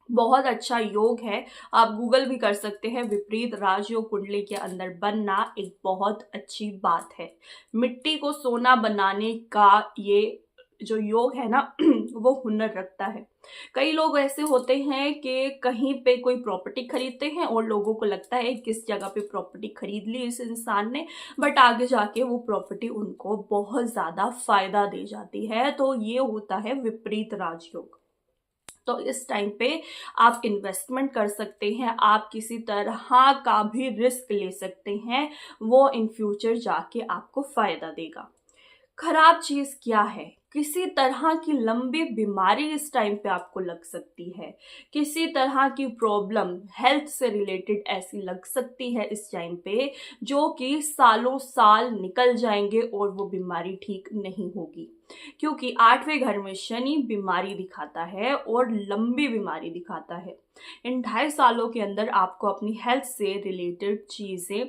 A: बहुत अच्छा योग है, आप गूगल भी कर सकते हैं। विपरीत राजयोग कुंडली के अंदर बनना एक बहुत अच्छी बात है। मिट्टी को सोना बनाने का ये जो योग है ना वो हुनर रखता है। कई लोग ऐसे होते हैं कि कहीं पे कोई प्रॉपर्टी खरीदते हैं और लोगों को लगता है किस जगह पे प्रॉपर्टी खरीद ली इस इंसान ने, बट आगे जाके वो प्रॉपर्टी उनको बहुत ज़्यादा फायदा दे जाती है। तो ये होता है विपरीत राजयोग। तो इस टाइम पे आप इन्वेस्टमेंट कर सकते हैं, आप किसी तरह का भी रिस्क ले सकते हैं, वो इन फ्यूचर जाके आपको फायदा देगा। खराब चीज क्या है? किसी तरह की लंबी बीमारी इस टाइम पे आपको लग सकती है, किसी तरह की प्रॉब्लम हेल्थ से रिलेटेड ऐसी लग सकती है इस टाइम पे, जो कि सालों साल निकल जाएंगे और वो बीमारी ठीक नहीं होगी, क्योंकि 8वें घर में शनि बीमारी दिखाता है और लंबी बीमारी दिखाता है। इन 2.5 सालों के अंदर आपको अपनी हेल्थ से रिलेटेड चीजें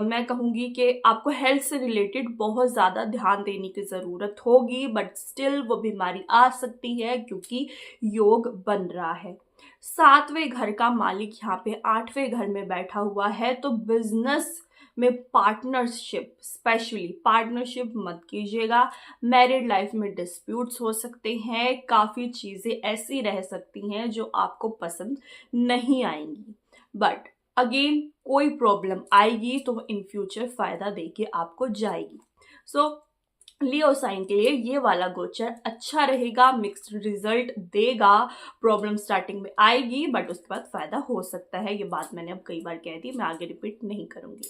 A: मैं कहूँगी कि आपको हेल्थ से रिलेटेड बहुत ज़्यादा ध्यान देने की ज़रूरत होगी, बट स्टिल वो बीमारी आ सकती है क्योंकि योग बन रहा है। 7वें घर का मालिक यहाँ पे 8वें घर में बैठा हुआ है, तो बिजनेस में पार्टनरशिप, स्पेशली पार्टनरशिप मत कीजिएगा। मैरिड लाइफ में डिस्प्यूट्स हो सकते हैं, काफ़ी चीज़ें ऐसी रह सकती हैं जो आपको पसंद नहीं आएंगी, बट अगेन कोई प्रॉब्लम आएगी तो इन फ्यूचर फायदा देके आपको जाएगी। सो लियो साइन के लिए ये वाला गोचर अच्छा रहेगा, मिक्स्ड रिजल्ट देगा। प्रॉब्लम स्टार्टिंग में आएगी बट उसके बाद फायदा हो सकता है। ये बात मैंने अब कई बार कह दी, मैं आगे रिपीट नहीं करूंगी।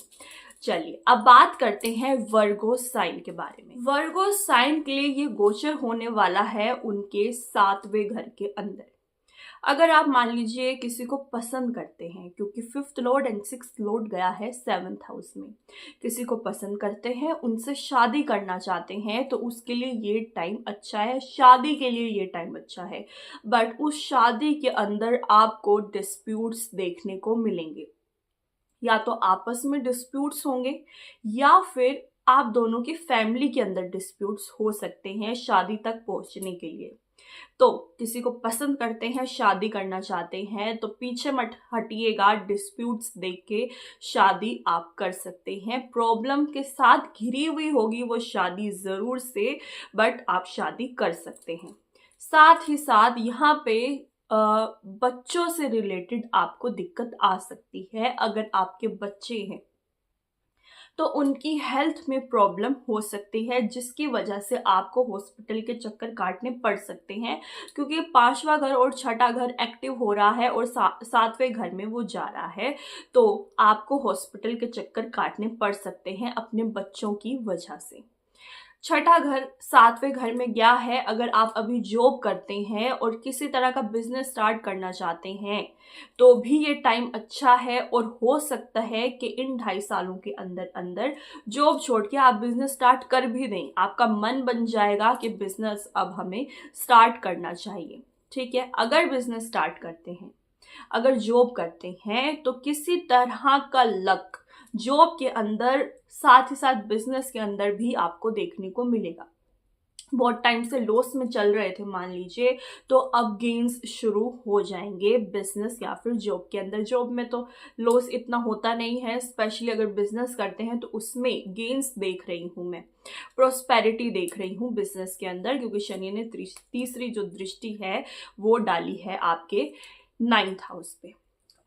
A: चलिए अब बात करते हैं वर्गो साइन के बारे में। वर्गो साइन के लिए ये गोचर होने वाला है उनके 7वें घर के अंदर। अगर आप मान लीजिए किसी को पसंद करते हैं, क्योंकि 5th Lord and 6th Lord गया है 7th हाउस में, किसी को पसंद करते हैं, उनसे शादी करना चाहते हैं, तो उसके लिए ये टाइम अच्छा है, शादी के लिए ये टाइम अच्छा है। बट उस शादी के अंदर आपको डिस्प्यूट्स देखने को मिलेंगे, या तो आपस में डिस्प्यूट्स होंगे या फिर आप दोनों की फैमिली के अंदर डिस्प्यूट्स हो सकते हैं शादी तक पहुंचने के लिए। तो किसी को पसंद करते हैं, शादी करना चाहते हैं, तो पीछे मत हटिएगा, डिस्प्यूट्स देख के शादी आप कर सकते हैं। प्रॉब्लम के साथ घिरी हुई होगी वो शादी जरूर से, बट आप शादी कर सकते हैं। साथ ही साथ यहाँ पे बच्चों से रिलेटेड आपको दिक्कत आ सकती है। अगर आपके बच्चे हैं तो उनकी हेल्थ में प्रॉब्लम हो सकती है, जिसकी वजह से आपको हॉस्पिटल के चक्कर काटने पड़ सकते हैं, क्योंकि 5वां घर और 6ठा घर एक्टिव हो रहा है और 7वें घर में वो जा रहा है। तो आपको हॉस्पिटल के चक्कर काटने पड़ सकते हैं अपने बच्चों की वजह से। 6ठा घर 7वें घर में गया है। अगर आप अभी जॉब करते हैं और किसी तरह का बिजनेस स्टार्ट करना चाहते हैं तो भी ये टाइम अच्छा है, और हो सकता है कि इन 2.5 सालों के अंदर अंदर जॉब छोड़ के आप बिजनेस स्टार्ट कर भी दें। आपका मन बन जाएगा कि बिजनेस अब हमें स्टार्ट करना चाहिए। ठीक है, अगर बिजनेस स्टार्ट करते हैं, अगर जॉब करते हैं, तो किसी तरह का लक जॉब के अंदर साथ ही साथ बिजनेस के अंदर भी आपको देखने को मिलेगा। बहुत टाइम से लॉस में चल रहे थे मान लीजिए, तो अब गेन्स शुरू हो जाएंगे बिजनेस या फिर जॉब के अंदर। जॉब में तो लॉस इतना होता नहीं है, स्पेशली अगर बिजनेस करते हैं तो उसमें गेन्स देख रही हूँ मैं, प्रोस्पेरिटी देख रही हूँ बिजनेस के अंदर, क्योंकि शनि ने तीसरी जो दृष्टि है वो डाली है आपके 9th हाउस पे।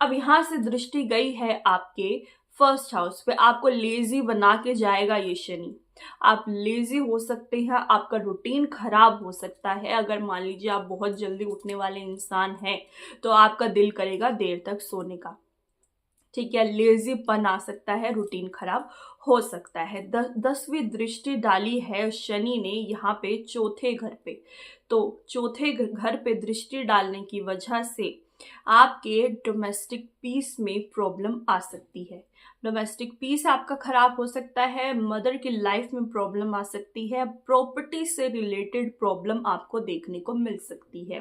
A: अब यहाँ से दृष्टि गई है आपके 1st हाउस पे, आपको लेजी बना के जाएगा ये शनि। आप लेजी हो सकते हैं, आपका रूटीन खराब हो सकता है। अगर मान लीजिए आप बहुत जल्दी उठने वाले इंसान हैं तो आपका दिल करेगा देर तक सोने का। ठीक है, लेजीपन आ सकता है, रूटीन खराब हो सकता है। 10वीं दृष्टि डाली है शनि ने यहाँ पे 4थे घर पे, तो 4थे घर पे दृष्टि डालने की वजह से आपके डोमेस्टिक पीस में प्रॉब्लम आ सकती है। डोमेस्टिक पीस आपका खराब हो सकता है, मदर की लाइफ में प्रॉब्लम आ सकती है, प्रॉपर्टी से रिलेटेड प्रॉब्लम आपको देखने को मिल सकती है।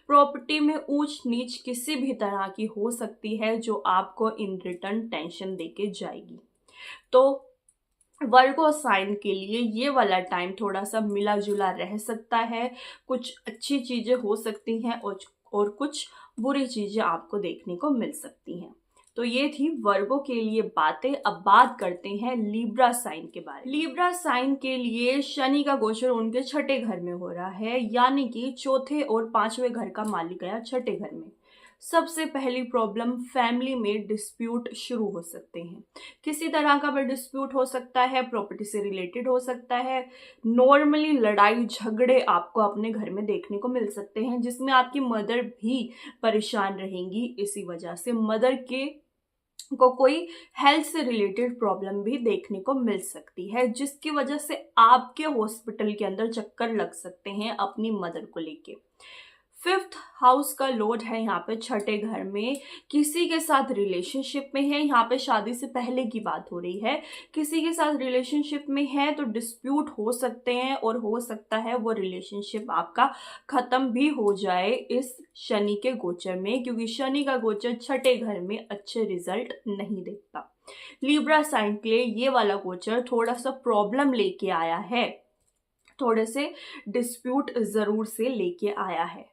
A: प्रॉपर्टी में ऊंच नीच किसी भी तरह की हो सकती है, जो आपको इन रिटर्न टेंशन देके जाएगी। तो वर्गो साइन के लिए ये वाला टाइम थोड़ा सा मिला जुला रह सकता है। कुछ अच्छी चीजें हो सकती हैं और कुछ बुरी चीजें आपको देखने को मिल सकती हैं। तो ये थी वर्गो के लिए बातें। अब बात करते हैं लिब्रा साइन के बारे में। लिब्रा साइन के लिए शनि का गोचर उनके 6ठे घर में हो रहा है, यानी कि 4थे और 5वें घर का मालिक गया 6ठे घर में। सबसे पहली प्रॉब्लम, फैमिली में डिस्प्यूट शुरू हो सकते हैं। किसी तरह का भी डिस्प्यूट हो सकता है, प्रॉपर्टी से रिलेटेड हो सकता है। नॉर्मली लड़ाई झगड़े आपको अपने घर में देखने को मिल सकते हैं, जिसमें आपकी मदर भी परेशान रहेंगी। इसी वजह से मदर को कोई हेल्थ से रिलेटेड प्रॉब्लम भी देखने को मिल सकती है, जिसकी वजह से आपके हॉस्पिटल के अंदर चक्कर लग सकते हैं अपनी मदर को लेके। 5th हाउस का लॉर्ड है यहाँ पे 6ठे घर में, किसी के साथ रिलेशनशिप में है। यहाँ पे शादी से पहले की बात हो रही है, किसी के साथ रिलेशनशिप में है तो डिस्प्यूट हो सकते हैं, और हो सकता है वो रिलेशनशिप आपका खत्म भी हो जाए इस शनि के गोचर में, क्योंकि शनि का गोचर 6ठे घर में अच्छे रिजल्ट नहीं देता। लिब्रा साइन के लिए ये वाला गोचर थोड़ा सा प्रॉब्लम लेके आया है, थोड़े से डिस्प्यूट जरूर से लेके आया है।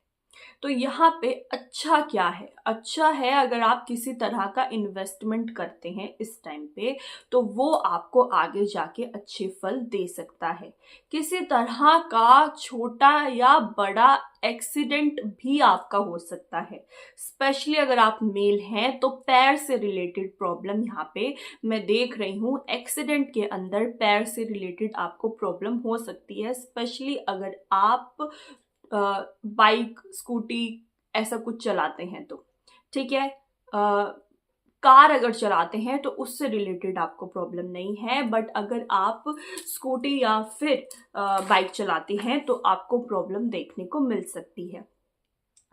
A: तो यहाँ पे अच्छा क्या है? अच्छा है अगर आप किसी तरह का इन्वेस्टमेंट करते हैं इस टाइम पे, तो वो आपको आगे जाके अच्छे फल दे सकता है। किसी तरह का छोटा या बड़ा एक्सीडेंट भी आपका हो सकता है, स्पेशली अगर आप मेल हैं तो पैर से रिलेटेड प्रॉब्लम यहाँ पे मैं देख रही हूँ। एक्सीडेंट के अंदर पैर से रिलेटेड आपको प्रॉब्लम हो सकती है, स्पेशली अगर आप बाइक स्कूटी ऐसा कुछ चलाते हैं तो। ठीक है, कार अगर चलाते हैं तो उससे रिलेटेड आपको प्रॉब्लम नहीं है, बट अगर आप स्कूटी या फिर बाइक चलाते हैं तो आपको प्रॉब्लम देखने को मिल सकती है।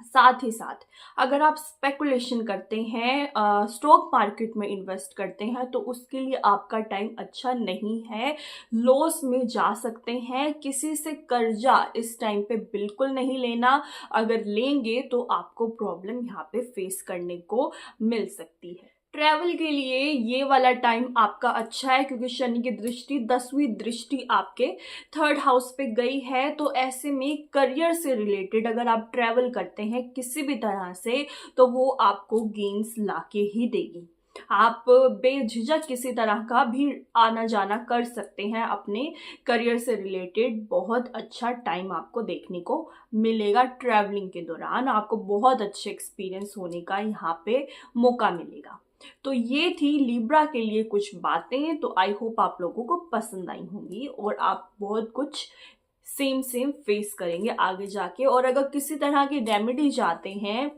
A: साथ ही साथ अगर आप स्पेकुलेशन करते हैं, स्टॉक मार्केट में इन्वेस्ट करते हैं, तो उसके लिए आपका टाइम अच्छा नहीं है। लॉस में जा सकते हैं। किसी से कर्जा इस टाइम पे बिल्कुल नहीं लेना। अगर लेंगे तो आपको प्रॉब्लम यहाँ पे फेस करने को मिल सकती है। ट्रैवल के लिए ये वाला टाइम आपका अच्छा है, क्योंकि शनि की दृष्टि 10वीं दृष्टि आपके 3rd हाउस पे गई है। तो ऐसे में करियर से रिलेटेड अगर आप ट्रैवल करते हैं किसी भी तरह से, तो वो आपको गेन्स लाके ही देगी। आप बेझिझक किसी तरह का भी आना जाना कर सकते हैं अपने करियर से रिलेटेड। बहुत अच्छा टाइम आपको देखने को मिलेगा। ट्रैवलिंग के दौरान आपको बहुत अच्छे एक्सपीरियंस होने का यहाँ पे मौका मिलेगा। तो ये थी लिब्रा के लिए कुछ बातें। तो आई होप आप लोगों को पसंद आई होंगी और आप बहुत कुछ सेम फेस करेंगे आगे जाके। और अगर किसी तरह की रेमेडी चाहते हैं,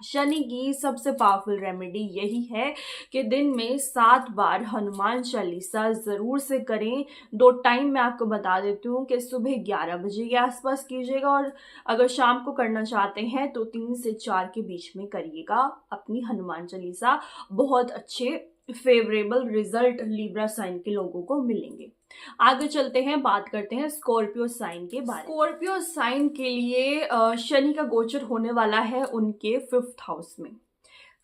A: शनि की सबसे पावरफुल रेमेडी यही है कि दिन में 7 बार हनुमान चालीसा ज़रूर से करें। 2 टाइम मैं आपको बता देती हूँ कि सुबह 11 बजे के आसपास कीजिएगा, और अगर शाम को करना चाहते हैं तो 3 से 4 के बीच में करिएगा अपनी हनुमान चालीसा। बहुत अच्छे फेवरेबल रिजल्ट लिब्रा साइन के लोगों को मिलेंगे। आगे चलते हैं, बात करते हैं स्कॉर्पियो साइन के बारे में। स्कॉर्पियो साइन के लिए शनि का गोचर होने वाला है उनके 5th हाउस में।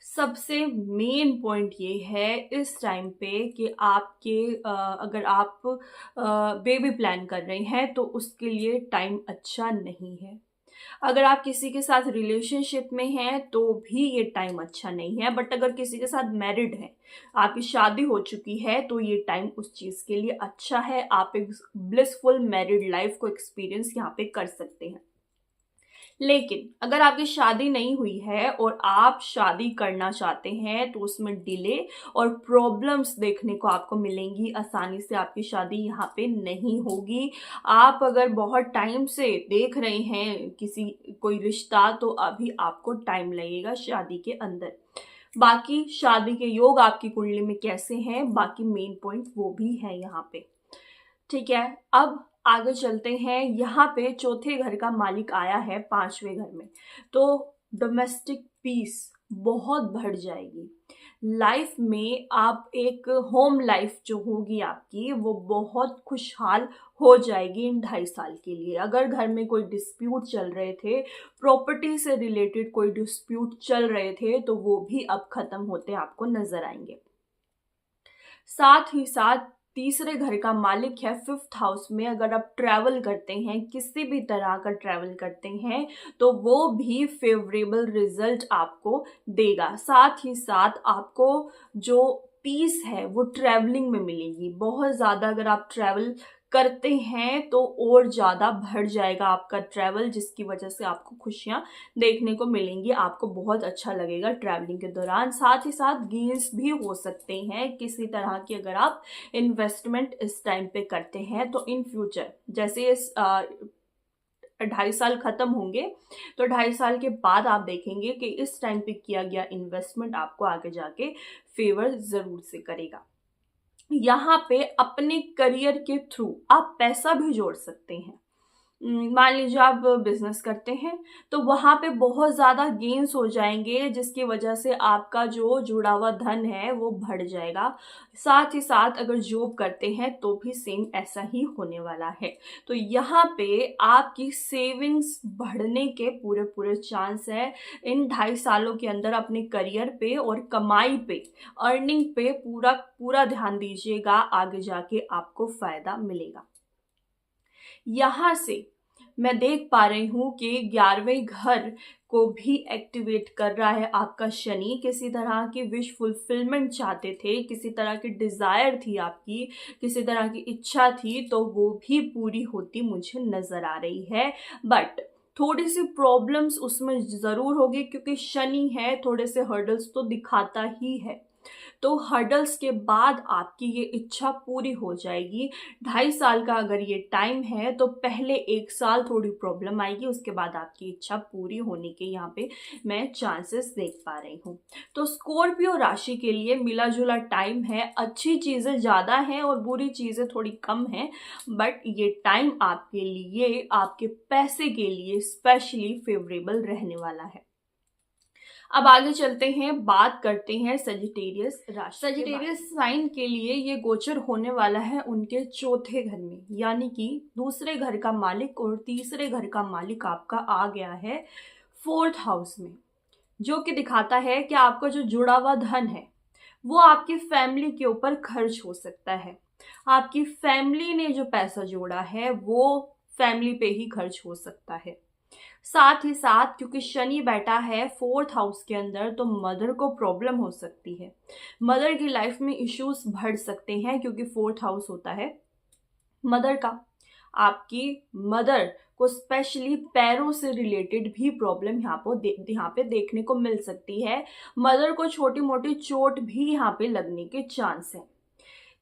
A: सबसे मेन पॉइंट ये है इस टाइम पे कि अगर आप बेबी प्लान कर रहे हैं तो उसके लिए टाइम अच्छा नहीं है। अगर आप किसी के साथ रिलेशनशिप में हैं तो भी ये टाइम अच्छा नहीं है। बट अगर किसी के साथ मैरिड है, आपकी शादी हो चुकी है, तो ये टाइम उस चीज़ के लिए अच्छा है। आप एक ब्लिसफुल मैरिड लाइफ को एक्सपीरियंस यहाँ पे कर सकते हैं। लेकिन अगर आपकी शादी नहीं हुई है और आप शादी करना चाहते हैं, तो उसमें डिले और प्रॉब्लम्स देखने को आपको मिलेंगी। आसानी से आपकी शादी यहाँ पे नहीं होगी। आप अगर बहुत टाइम से देख रहे हैं कोई रिश्ता, तो अभी आपको टाइम लगेगा शादी के अंदर। बाकी शादी के योग आपकी कुंडली में कैसे हैं, बाकी मेन पॉइंट वो भी है यहाँ पे। ठीक है, अब आगे चलते हैं। यहाँ पे चौथे घर का मालिक आया है 5वें घर में, तो डोमेस्टिक पीस बहुत बढ़ जाएगी। लाइफ में आप एक होम लाइफ जो होगी आपकी, वो बहुत खुशहाल हो जाएगी इन 2.5 साल के लिए। अगर घर में कोई डिस्प्यूट चल रहे थे, प्रॉपर्टी से रिलेटेड कोई डिस्प्यूट चल रहे थे, तो वो भी अब खत्म होते आपको नजर आएंगे। साथ ही साथ तीसरे घर का मालिक है 5th हाउस में। अगर आप ट्रैवल करते हैं, किसी भी तरह का ट्रैवल करते हैं, तो वो भी फेवरेबल रिजल्ट आपको देगा। साथ ही साथ आपको जो पीस है वो ट्रैवलिंग में मिलेगी। बहुत ज़्यादा अगर आप ट्रैवल करते हैं तो और ज़्यादा बढ़ जाएगा आपका ट्रैवल, जिसकी वजह से आपको खुशियाँ देखने को मिलेंगी। आपको बहुत अच्छा लगेगा ट्रैवलिंग के दौरान। साथ ही साथ गेन्स भी हो सकते हैं किसी तरह की अगर आप इन्वेस्टमेंट इस टाइम पे करते हैं। तो इन फ्यूचर जैसे इस 2.5 साल खत्म होंगे, तो 2.5 साल के बाद आप देखेंगे कि इस टाइम पे किया गया इन्वेस्टमेंट आपको आगे जाके फेवर ज़रूर से करेगा। यहाँ पे अपने करियर के थ्रू आप पैसा भी जोड़ सकते हैं। मान लीजिए आप बिजनेस करते हैं, तो वहाँ पे बहुत ज़्यादा गेन्स हो जाएंगे, जिसकी वजह से आपका जो जुड़ा हुआ धन है वो बढ़ जाएगा। साथ ही साथ अगर जॉब करते हैं तो भी सेम ऐसा ही होने वाला है। तो यहाँ पे आपकी सेविंग्स बढ़ने के पूरे चांस है। इन 2.5 सालों के अंदर अपने करियर पे और कमाई पे, अर्निंग पे पूरा ध्यान दीजिएगा। आगे जाके आपको फायदा मिलेगा। यहाँ से मैं देख पा रही हूँ कि 11वें घर को भी एक्टिवेट कर रहा है आपका शनि। किसी तरह की विश फुलफिलमेंट चाहते थे, किसी तरह की डिज़ायर थी आपकी, किसी तरह की इच्छा थी, तो वो भी पूरी होती मुझे नज़र आ रही है। बट थोड़ी सी प्रॉब्लम्स उसमें ज़रूर होगी, क्योंकि शनि है, थोड़े से हर्डल्स तो दिखाता ही है। तो हर्डल्स के बाद आपकी ये इच्छा पूरी हो जाएगी। 2.5 साल का अगर ये टाइम है तो पहले 1 साल थोड़ी प्रॉब्लम आएगी, उसके बाद आपकी इच्छा पूरी होने के यहाँ पे मैं चांसेस देख पा रही हूँ। तो स्कॉर्पियो राशि के लिए मिला जुला टाइम है, अच्छी चीज़ें ज़्यादा हैं और बुरी चीज़ें थोड़ी कम हैं, बट ये टाइम आपके लिए, आपके पैसे के लिए स्पेशली फेवरेबल रहने वाला है। अब आगे चलते हैं, बात करते हैं सजिटेरियस राशि। सजिटेरियस साइन के लिए ये गोचर होने वाला है उनके चौथे घर में, यानी कि दूसरे घर का मालिक और तीसरे घर का मालिक आपका आ गया है 4th हाउस में, जो कि दिखाता है कि आपका जो जुड़ा हुआ धन है वो आपकी फैमिली के ऊपर खर्च हो सकता है। आपकी फैमिली ने जो पैसा जोड़ा है वो फैमिली पे ही खर्च हो सकता है। साथ ही साथ क्योंकि शनि बैठा है 4th हाउस के अंदर, तो मदर को प्रॉब्लम हो सकती है। मदर की लाइफ में इश्यूज बढ़ सकते हैं, क्योंकि 4th हाउस होता है मदर का। आपकी मदर को स्पेशली पैरों से रिलेटेड भी प्रॉब्लम यहाँ पे देखने को मिल सकती है। मदर को छोटी मोटी चोट भी यहाँ पे लगने के चांस है।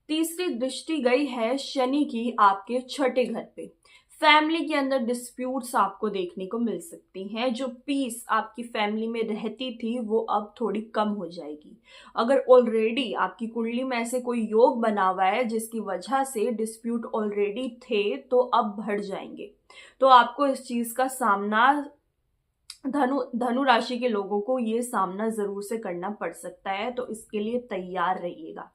A: तीसरी दृष्टि गई है शनि की आपके छठे घर पे। फैमिली के अंदर डिस्प्यूट्स आपको देखने को मिल सकती हैं। जो पीस आपकी फैमिली में रहती थी वो अब थोड़ी कम हो जाएगी। अगर ऑलरेडी आपकी कुंडली में ऐसे कोई योग बना हुआ है जिसकी वजह से डिस्प्यूट ऑलरेडी थे, तो अब बढ़ जाएंगे। तो आपको इस चीज का सामना, धनु राशि के लोगों को ये सामना जरूर से करना पड़ सकता है, तो इसके लिए तैयार रहिएगा।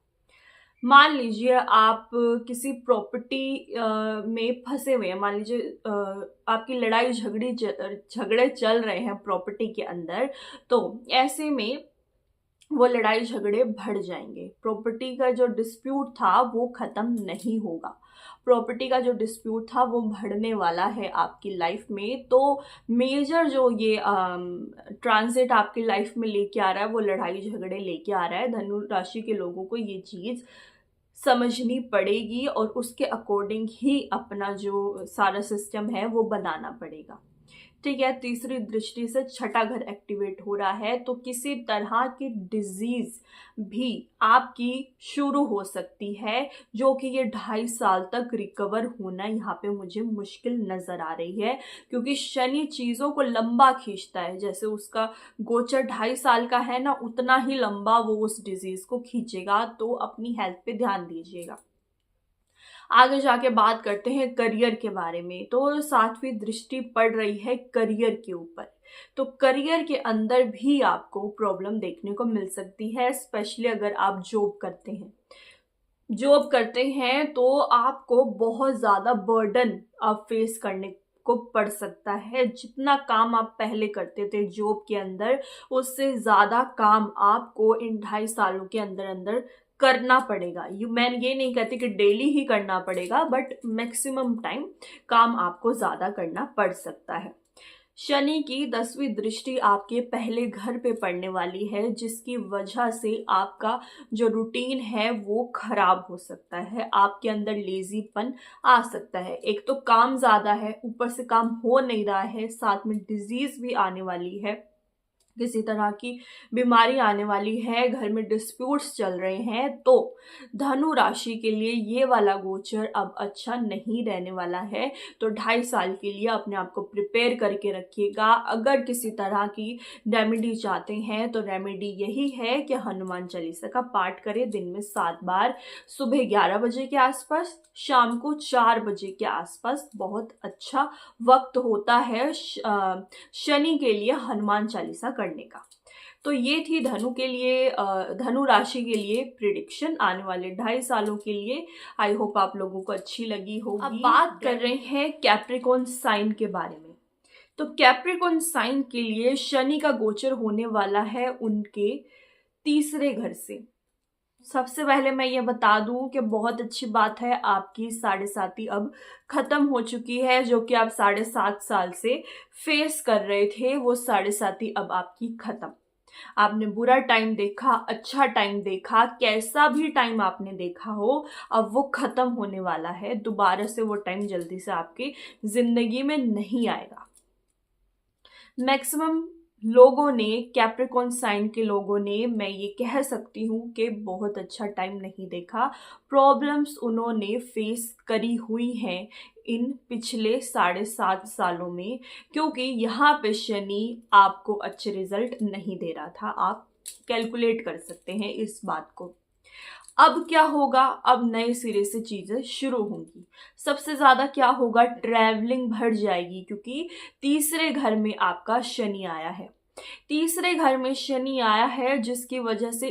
A: मान लीजिए आप किसी प्रॉपर्टी में फंसे हुए हैं, मान लीजिए आपकी लड़ाई झगड़े चल रहे हैं प्रॉपर्टी के अंदर, तो ऐसे में वो लड़ाई झगड़े बढ़ जाएंगे। प्रॉपर्टी का जो डिस्प्यूट था वो खत्म नहीं होगा। प्रॉपर्टी का जो डिस्प्यूट था वो बढ़ने वाला है आपकी लाइफ में। तो मेजर जो ये ट्रांजिट आपकी लाइफ में लेके आ रहा है वो लड़ाई झगड़े लेके आ रहा है। धनु राशि के लोगों को ये चीज समझनी पड़ेगी और उसके अकॉर्डिंग ही अपना जो सारा सिस्टम है वो बनाना पड़ेगा। ठीक है, तीसरी दृष्टि से छठा घर एक्टिवेट हो रहा है, तो किसी तरह की डिजीज भी आपकी शुरू हो सकती है, जो कि ये 2.5 साल तक रिकवर होना यहाँ पे मुझे मुश्किल नजर आ रही है। क्योंकि शनि चीजों को लंबा खींचता है, जैसे उसका गोचर 2.5 साल का है ना, उतना ही लंबा वो उस डिजीज को खींचेगा। तो अपनी हेल्थ पे ध्यान दीजिएगा। आगे जाके बात करते हैं करियर के बारे में। तो 7वीं दृष्टि पड़ रही है करियर के ऊपर, तो करियर के अंदर भी आपको प्रॉब्लम देखने को मिल सकती है, स्पेशली अगर आप जॉब करते हैं तो आपको बहुत ज़्यादा बर्डन आप फेस करने को पड़ सकता है। जितना काम आप पहले करते थे जॉब के अंदर, उससे ज़्यादा काम आपको इन 2.5 सालों के अंदर अंदर करना पड़ेगा। मैं ये नहीं कहती कि डेली ही करना पड़ेगा, बट मैक्सिमम टाइम काम आपको ज़्यादा करना पड़ सकता है। शनि की 10वीं दृष्टि आपके पहले घर पे पड़ने वाली है, जिसकी वजह से आपका जो रूटीन है वो खराब हो सकता है। आपके अंदर लेजीपन आ सकता है। एक तो काम ज़्यादा है, ऊपर से काम हो नहीं रहा है, साथ में डिजीज भी आने वाली है, किसी तरह की बीमारी आने वाली है, घर में डिस्प्यूट्स चल रहे हैं। तो धनु राशि के लिए ये वाला गोचर अब अच्छा नहीं रहने वाला है। तो 2.5 साल के लिए अपने आप को प्रिपेयर करके रखिएगा। अगर किसी तरह की रेमेडी चाहते हैं तो रेमेडी यही है कि हनुमान चालीसा का पाठ करें दिन में 7 बार, सुबह 11 बजे के आसपास, शाम को 4 बजे के आसपास। बहुत अच्छा वक्त होता है शनि के लिए हनुमान चालीसा करने का। तो ये थी धनु के लिए, धनु राशि के लिए प्रिडिक्शन आने वाले 2.5 सालों के लिए। आई होप आप लोगों को अच्छी लगी होगी। अब बात कर रहे हैं कैप्रिकॉर्न साइन के बारे में। तो कैप्रिकॉर्न साइन के लिए शनि का गोचर होने वाला है उनके तीसरे घर से। सबसे पहले मैं ये बता दूं कि बहुत अच्छी बात है, आपकी 7.5 अब खत्म हो चुकी है। जो कि आप 7.5 साल से फेस कर रहे थे, वो 7.5 अब आपकी खत्म। आपने बुरा टाइम देखा, अच्छा टाइम देखा, कैसा भी टाइम आपने देखा हो, अब वो खत्म होने वाला है। दोबारा से वो टाइम जल्दी से आपकी जिंदगी में नहीं आएगा। मैक्सिमम लोगों ने, कैप्रिकॉर्न साइन के लोगों ने, मैं ये कह सकती हूँ कि बहुत अच्छा टाइम नहीं देखा। प्रॉब्लम्स उन्होंने फेस करी हुई हैं इन पिछले 7.5 सालों में, क्योंकि यहाँ पे शनि आपको अच्छे रिजल्ट नहीं दे रहा था। आप कैलकुलेट कर सकते हैं इस बात को। अब क्या होगा? अब नए सिरे से चीजें शुरू होंगी। सबसे ज्यादा क्या होगा? ट्रैवलिंग बढ़ जाएगी, क्योंकि तीसरे घर में आपका शनि आया है। तीसरे घर में शनि आया है, जिसकी वजह से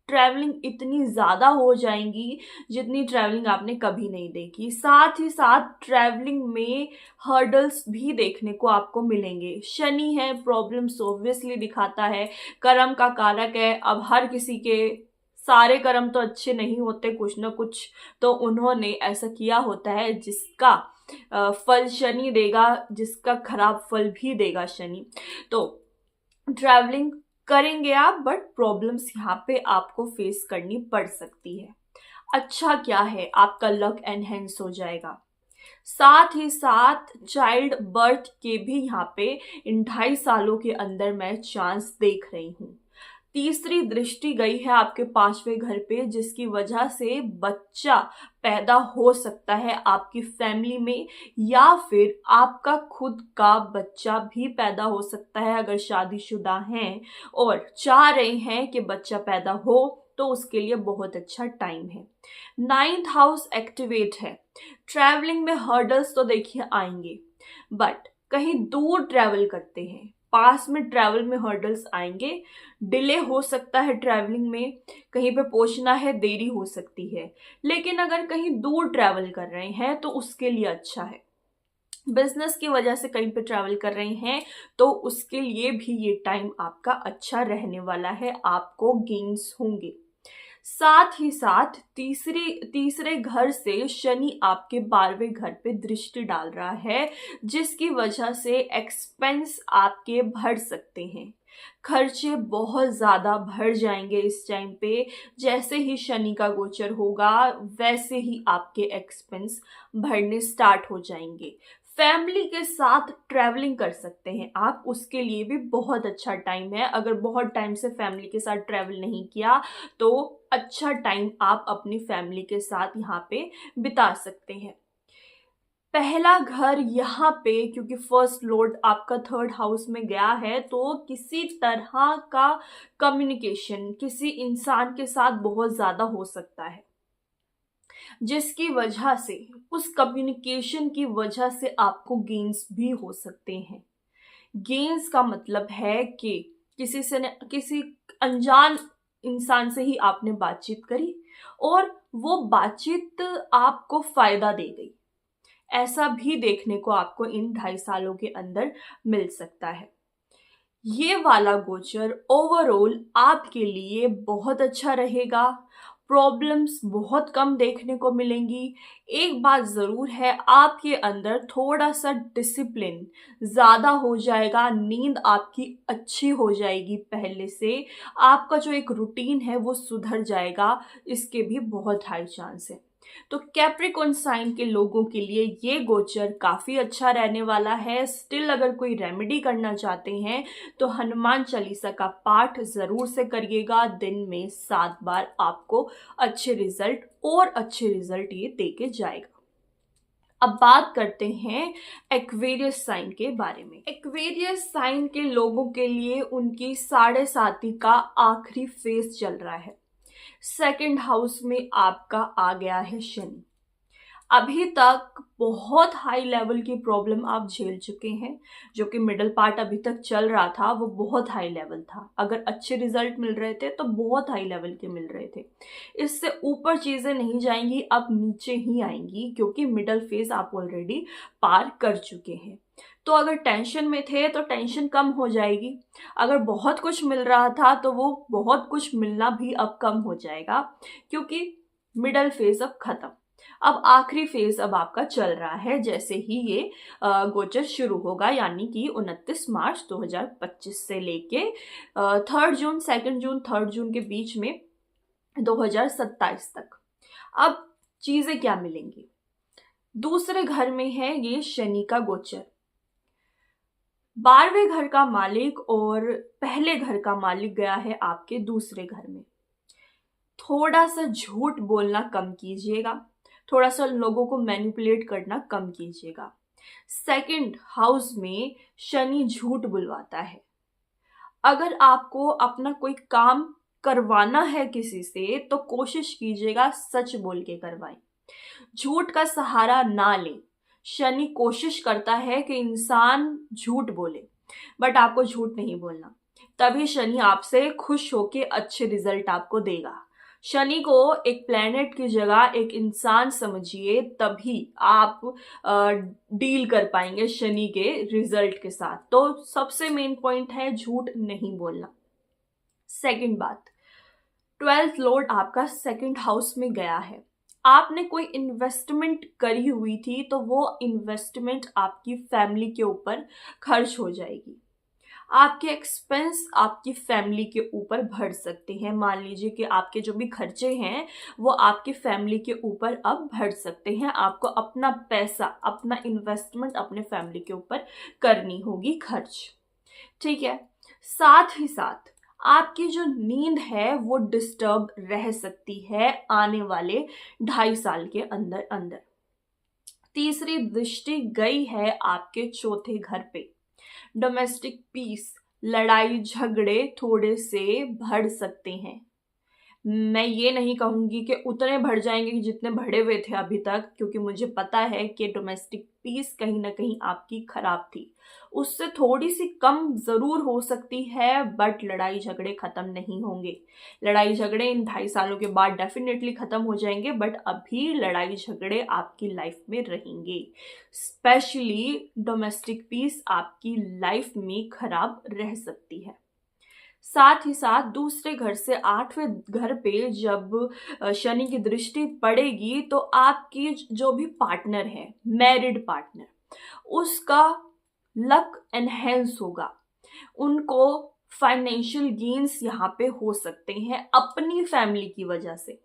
A: ट्रैवलिंग इतनी ज्यादा हो जाएंगी जितनी ट्रैवलिंग आपने कभी नहीं देखी। साथ ही साथ ट्रैवलिंग में हर्डल्स भी देखने को आपको मिलेंगे। शनि है, प्रॉब्लम्स ऑब्वियसली दिखाता है, कर्म का कारक है। अब हर किसी के सारे कर्म तो अच्छे नहीं होते, कुछ ना कुछ तो उन्होंने ऐसा किया होता है जिसका फल शनि देगा, जिसका खराब फल भी देगा शनि। तो ट्रैवलिंग करेंगे आप, बट प्रॉब्लम्स यहाँ पे आपको फेस करनी पड़ सकती है। अच्छा क्या है, आपका लक एनहेंस हो जाएगा। साथ ही साथ चाइल्ड बर्थ के भी यहाँ पे इन 2.5 सालों के अंदर मैं चांस देख रही हूँ। तीसरी दृष्टि गई है आपके 5वें घर पे, जिसकी वजह से बच्चा पैदा हो सकता है आपकी फैमिली में, या फिर आपका खुद का बच्चा भी पैदा हो सकता है। अगर शादीशुदा हैं और चाह रहे हैं कि बच्चा पैदा हो, तो उसके लिए बहुत अच्छा टाइम है। 9th हाउस एक्टिवेट है। ट्रैवलिंग में हर्डल्स तो देखिए आएंगे, बट कहीं दूर ट्रैवल करते हैं, पास में ट्रैवल में हर्डल्स आएंगे। डिले हो सकता है ट्रैवलिंग में, कहीं पे पहुंचना है, देरी हो सकती है। लेकिन अगर कहीं दूर ट्रैवल कर रहे हैं तो उसके लिए अच्छा है। बिजनेस की वजह से कहीं पे ट्रैवल कर रहे हैं तो उसके लिए भी ये टाइम आपका अच्छा रहने वाला है, आपको गेन्स होंगे। साथ ही साथ तीसरे घर से शनि आपके 12वें घर पे दृष्टि डाल रहा है, जिसकी वजह से एक्सपेंस आपके बढ़ सकते हैं। खर्चे बहुत ज्यादा बढ़ जाएंगे इस टाइम पे। जैसे ही शनि का गोचर होगा, वैसे ही आपके एक्सपेंस बढ़ने स्टार्ट हो जाएंगे। फैमिली के साथ ट्रैवलिंग कर सकते हैं आप, उसके लिए भी बहुत अच्छा टाइम है। अगर बहुत टाइम से फैमिली के साथ ट्रैवल नहीं किया, तो अच्छा टाइम आप अपनी फैमिली के साथ यहाँ पे बिता सकते हैं। पहला घर यहाँ पे, क्योंकि फर्स्ट लॉर्ड आपका 3rd हाउस में गया है, तो किसी तरह का कम्युनिकेशन किसी इंसान के साथ बहुत ज्यादा हो सकता है, जिसकी वजह से, उस कम्युनिकेशन की वजह से आपको गेन्स भी हो सकते हैं। गेन्स का मतलब है कि किसी अनजान इंसान से ही आपने बातचीत करी और वो बातचीत आपको फायदा दे गई। ऐसा भी देखने को आपको इन 2.5 सालों के अंदर मिल सकता है। ये वाला गोचर ओवरऑल आपके लिए बहुत अच्छा रहेगा। प्रॉब्लम्स बहुत कम देखने को मिलेंगी। एक बात जरूर है, आपके अंदर थोड़ा सा डिसिप्लिन ज्यादा हो जाएगा, नींद आपकी अच्छी हो जाएगी पहले से, आपका जो एक रूटीन है वो सुधर जाएगा, इसके भी बहुत हाई चांस है। तो कैप्रिकॉर्न साइन के लोगों के लिए ये गोचर काफी अच्छा रहने वाला है। स्टिल अगर कोई रेमेडी करना चाहते हैं तो हनुमान चालीसा का पाठ जरूर से करिएगा। दिन में 7 बार आपको अच्छे रिजल्ट ये देके जाएगा। अब बात करते हैं एक्वेरियस साइन के बारे में। एक्वेरियस साइन के लोगों के लिए उनकी 7.5 का आखिरी फेज चल रहा है। 2nd हाउस में आपका आ गया है शनि। अभी तक बहुत हाई लेवल की प्रॉब्लम आप झेल चुके हैं। जो कि मिडल पार्ट अभी तक चल रहा था वो बहुत हाई लेवल था। अगर अच्छे रिजल्ट मिल रहे थे तो बहुत हाई लेवल के मिल रहे थे। इससे ऊपर चीजें नहीं जाएंगी, अब नीचे ही आएंगी, क्योंकि मिडल फेज आप ऑलरेडी पार कर चुके हैं। तो अगर टेंशन में थे तो टेंशन कम हो जाएगी। अगर बहुत कुछ मिल रहा था तो वो बहुत कुछ मिलना भी अब कम हो जाएगा, क्योंकि मिडल फेज अब खत्म। अब आखिरी फेज अब आपका चल रहा है, जैसे ही ये गोचर शुरू होगा, यानी कि 29 मार्च 2025 से लेके 3rd जून, 2nd जून, 3rd जून के बीच में 2027 तक। अब चीजें क्या मिलेंगी? दूसरे घर में है ये शनि का गोचर। 12वें घर का मालिक और पहले घर का मालिक गया है आपके दूसरे घर में। थोड़ा सा झूठ बोलना कम कीजिएगा, थोड़ा सा लोगों को मैनिपुलेट करना कम कीजिएगा। सेकंड हाउस में शनि झूठ बुलवाता है। अगर आपको अपना कोई काम करवाना है किसी से तो कोशिश कीजिएगा सच बोल के करवाएं, झूठ का सहारा ना लें। शनि कोशिश करता है कि इंसान झूठ बोले, बट आपको झूठ नहीं बोलना, तभी शनि आपसे खुश होके अच्छे रिजल्ट आपको देगा। शनि को एक प्लेनेट की जगह एक इंसान समझिए, तभी आप डील कर पाएंगे शनि के रिजल्ट के साथ। तो सबसे मेन पॉइंट है झूठ नहीं बोलना। सेकंड बात, 12th लॉर्ड आपका सेकंड हाउस में गया है। आपने कोई इन्वेस्टमेंट करी हुई थी तो वो इन्वेस्टमेंट आपकी फैमिली के ऊपर खर्च हो जाएगी। आपके एक्सपेंस आपकी फैमिली के ऊपर बढ़ सकते हैं। मान लीजिए कि आपके जो भी खर्चे हैं वो आपकी फैमिली के ऊपर अब बढ़ सकते हैं। आपको अपना पैसा, अपना इन्वेस्टमेंट अपने फैमिली के ऊपर करनी होगी खर्च, ठीक है। साथ ही साथ आपकी जो नींद है वो डिस्टर्ब रह सकती है आने वाले 2.5 साल के अंदर अंदर। तीसरी दृष्टि गई है आपके चौथे घर पे। डोमेस्टिक पीस, लड़ाई झगड़े थोड़े से बढ़ सकते हैं। मैं ये नहीं कहूंगी कि उतने बढ़ जाएंगे कि जितने बढ़े हुए थे अभी तक, क्योंकि मुझे पता है कि डोमेस्टिक पीस कहीं ना कहीं आपकी खराब थी। उससे थोड़ी सी कम जरूर हो सकती है, बट लड़ाई झगड़े खत्म नहीं होंगे। लड़ाई झगड़े इन 2.5 सालों के बाद डेफिनेटली खत्म हो जाएंगे, बट अभी लड़ाई झगड़े आपकी लाइफ में रहेंगे। स्पेशली डोमेस्टिक पीस आपकी लाइफ में खराब रह सकती है। साथ ही साथ दूसरे घर से 8वें घर पे जब शनि की दृष्टि पड़ेगी तो आपकी जो भी पार्टनर है, मैरिड पार्टनर, उसका लक एनहेंस होगा। उनको फाइनेंशियल गेन्स यहाँ पे हो सकते हैं अपनी फैमिली की वजह से।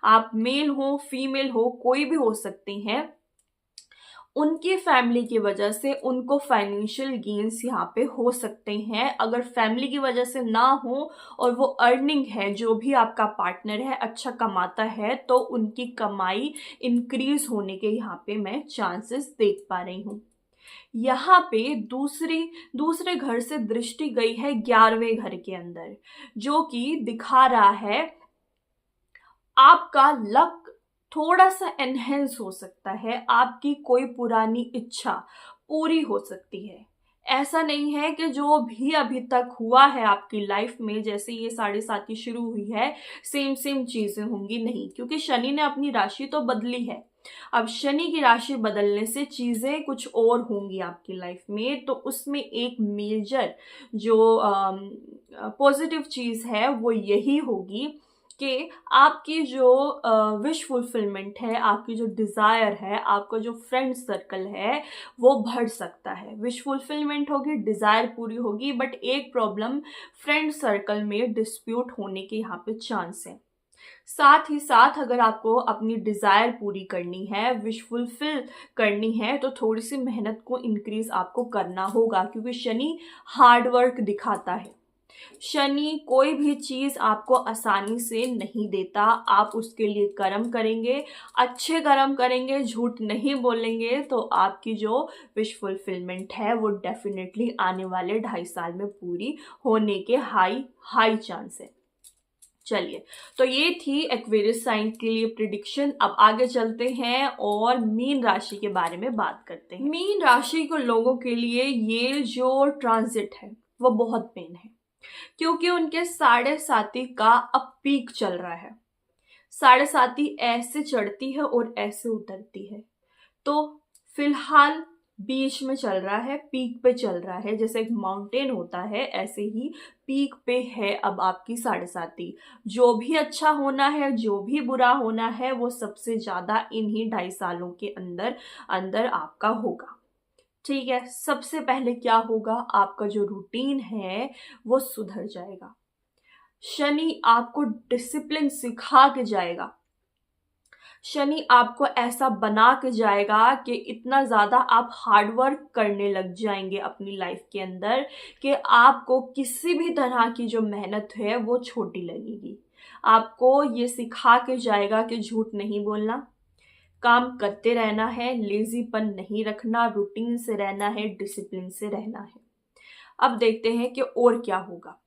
A: आप मेल हो फीमेल हो कोई भी हो सकते हैं, उनकी फैमिली की वजह से उनको फाइनेंशियल गेन्स यहाँ पे हो सकते हैं। अगर फैमिली की वजह से ना हो और वो अर्निंग है, जो भी आपका पार्टनर है अच्छा कमाता है, तो उनकी कमाई इंक्रीज होने के यहाँ पे मैं चांसेस देख पा रही हूँ। यहाँ पे दूसरे घर से दृष्टि गई है 11वें घर के अंदर, जो कि दिखा रहा है आपका लक थोड़ा सा एनहेंस हो सकता है। आपकी कोई पुरानी इच्छा पूरी हो सकती है। ऐसा नहीं है कि जो भी अभी तक हुआ है आपकी लाइफ में, जैसे ये 7.5 शुरू हुई है, सेम सेम चीजें होंगी, नहीं, क्योंकि शनि ने अपनी राशि तो बदली है। अब शनि की राशि बदलने से चीजें कुछ और होंगी आपकी लाइफ में। तो उसमें एक मेजर जो पॉजिटिव चीज है वो यही होगी कि आपकी जो विश फुलफिलमेंट है, आपकी जो डिज़ायर है, आपका जो फ्रेंड सर्कल है वो बढ़ सकता है। विश फुलफिलमेंट होगी, डिज़ायर पूरी होगी, बट एक प्रॉब्लम, फ्रेंड सर्कल में डिस्प्यूट होने के यहाँ पे चांस है। साथ ही साथ अगर आपको अपनी डिज़ायर पूरी करनी है, विश फुलफिल करनी है, तो थोड़ी सी मेहनत को इंक्रीज आपको करना होगा, क्योंकि शनि हार्ड वर्क दिखाता है। शनि कोई भी चीज आपको आसानी से नहीं देता। आप उसके लिए कर्म करेंगे, अच्छे कर्म करेंगे, झूठ नहीं बोलेंगे, तो आपकी जो विश फुलफिलमेंट है वो डेफिनेटली आने वाले 2.5 साल में पूरी होने के हाई चांस है। चलिए, तो ये थी एक्वेरियस साइन के लिए प्रिडिक्शन। अब आगे चलते हैं और मीन राशि के बारे में बात करते हैं। मीन राशि के लोगों के लिए ये जो ट्रांजिट है वो बहुत मेन है, क्योंकि उनके 7.5 का अब पीक चल रहा है। 7.5 ऐसे चढ़ती है और ऐसे उतरती है, तो फिलहाल बीच में चल रहा है, पीक पे चल रहा है। जैसे एक माउंटेन होता है, ऐसे ही पीक पे है अब आपकी 7.5। जो भी अच्छा होना है, जो भी बुरा होना है, वो सबसे ज्यादा इन्हीं 2.5 सालों के अंदर अंदर आपका होगा, ठीक है। सबसे पहले क्या होगा, आपका जो रूटीन है वो सुधर जाएगा। शनि आपको डिसिप्लिन सिखा के जाएगा। शनि आपको ऐसा बना के जाएगा कि इतना ज़्यादा आप हार्ड वर्क करने लग जाएंगे अपनी लाइफ के अंदर कि आपको किसी भी तरह की जो मेहनत है वो छोटी लगेगी। आपको ये सिखा के जाएगा कि झूठ नहीं बोलना, काम करते रहना है, लेजीपन नहीं रखना, रूटीन से रहना है, डिसिप्लिन से रहना है। अब देखते हैं कि और क्या होगा।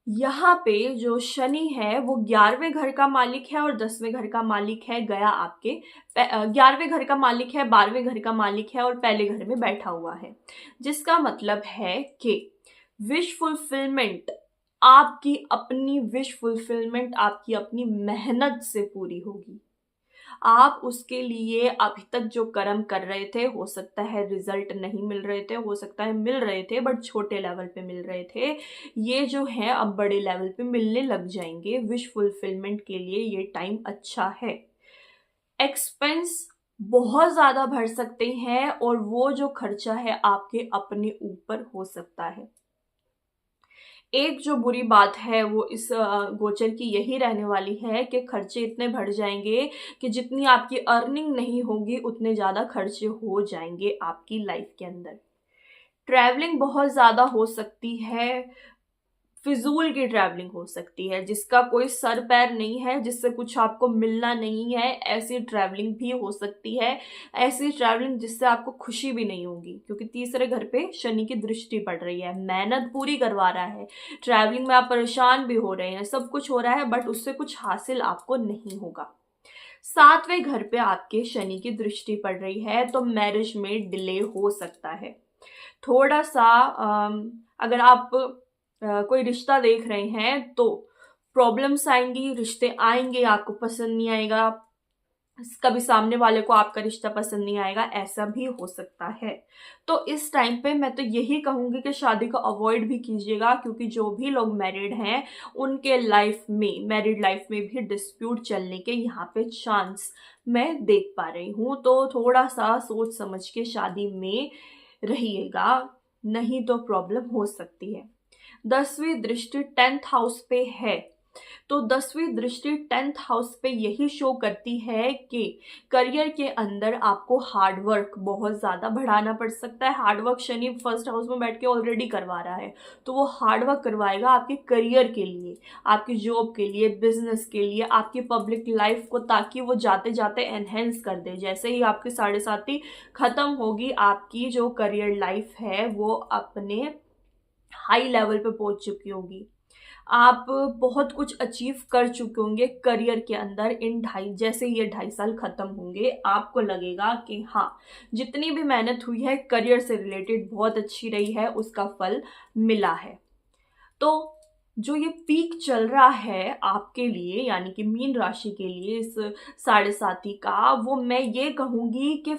A: यहाँ पे जो शनि है वो 11वें घर का मालिक है और 10वें घर का मालिक है। गया आपके 11वें घर का मालिक है, 12वें घर का मालिक है और पहले घर में बैठा हुआ है, जिसका मतलब है कि विश फुलफिलमेंट, आपकी अपनी विश फुलफिलमेंट आपकी अपनी मेहनत से पूरी होगी। आप उसके लिए अभी तक जो कर्म कर रहे थे, हो सकता है रिजल्ट नहीं मिल रहे थे, हो सकता है मिल रहे थे बट छोटे लेवल पे मिल रहे थे, ये जो है अब बड़े लेवल पे मिलने लग जाएंगे। विश फुलफिलमेंट के लिए ये टाइम अच्छा है। एक्सपेंस बहुत ज़्यादा बढ़ सकते हैं और वो जो खर्चा है आपके अपने ऊपर हो सकता है। एक जो बुरी बात है वो इस गोचर की यही रहने वाली है कि खर्चे इतने बढ़ जाएंगे कि जितनी आपकी अर्निंग नहीं होगी उतने ज़्यादा खर्चे हो जाएंगे आपकी लाइफ के अंदर। ट्रैवलिंग बहुत ज़्यादा हो सकती है, फिजूल की ट्रैवलिंग हो सकती है जिसका कोई सर पैर नहीं है, जिससे कुछ आपको मिलना नहीं है, ऐसी ट्रैवलिंग भी हो सकती है। ऐसी ट्रैवलिंग जिससे आपको खुशी भी नहीं होगी, क्योंकि तीसरे घर पे शनि की दृष्टि पड़ रही है, मेहनत पूरी करवा रहा है, ट्रैवलिंग में आप परेशान भी हो रहे हैं, सब कुछ हो रहा है बट उससे कुछ हासिल आपको नहीं होगा। 7वें घर पे आपके शनि की दृष्टि पड़ रही है तो मैरिज में डिले हो सकता है थोड़ा सा। अगर आप कोई रिश्ता देख रहे हैं तो प्रॉब्लम्स आएंगी, रिश्ते आएंगे, आपको पसंद नहीं आएगा, कभी सामने वाले को आपका रिश्ता पसंद नहीं आएगा, ऐसा भी हो सकता है। तो इस टाइम पे मैं तो यही कहूंगी कि शादी को अवॉइड भी कीजिएगा, क्योंकि जो भी लोग मैरिड हैं उनके लाइफ में, मैरिड लाइफ में भी डिस्प्यूट चलने के यहाँ पे चांस मैं देख पा रही हूँ। तो थोड़ा सा सोच समझ के शादी में रहिएगा, नहीं तो प्रॉब्लम हो सकती है। 10वीं दृष्टि 10th हाउस पे है, तो 10वीं दृष्टि 10th हाउस पे यही शो करती है कि करियर के अंदर आपको हार्ड वर्क बहुत ज़्यादा बढ़ाना पड़ सकता है। Hard work Shani first house में बैठ के ऑलरेडी करवा रहा है, तो वो हार्ड वर्क करवाएगा आपके करियर के लिए, आपकी जॉब के लिए, बिजनेस के लिए, आपकी पब्लिक लाइफ को, ताकि वो जाते जाते एनहेंस कर दे। जैसे ही आपकी 7.5 खत्म होगी, आपकी जो करियर लाइफ है वो अपने हाई लेवल पे पहुंच चुकी होगी, आप बहुत कुछ अचीव कर चुके होंगे करियर के अंदर। इन जैसे ये 2.5 साल खत्म होंगे, आपको लगेगा कि हाँ, जितनी भी मेहनत हुई है करियर से रिलेटेड बहुत अच्छी रही है, उसका फल मिला है। तो जो ये पीक चल रहा है आपके लिए, यानी कि मीन राशि के लिए इस 7.5 का, वो मैं ये कहूँगी कि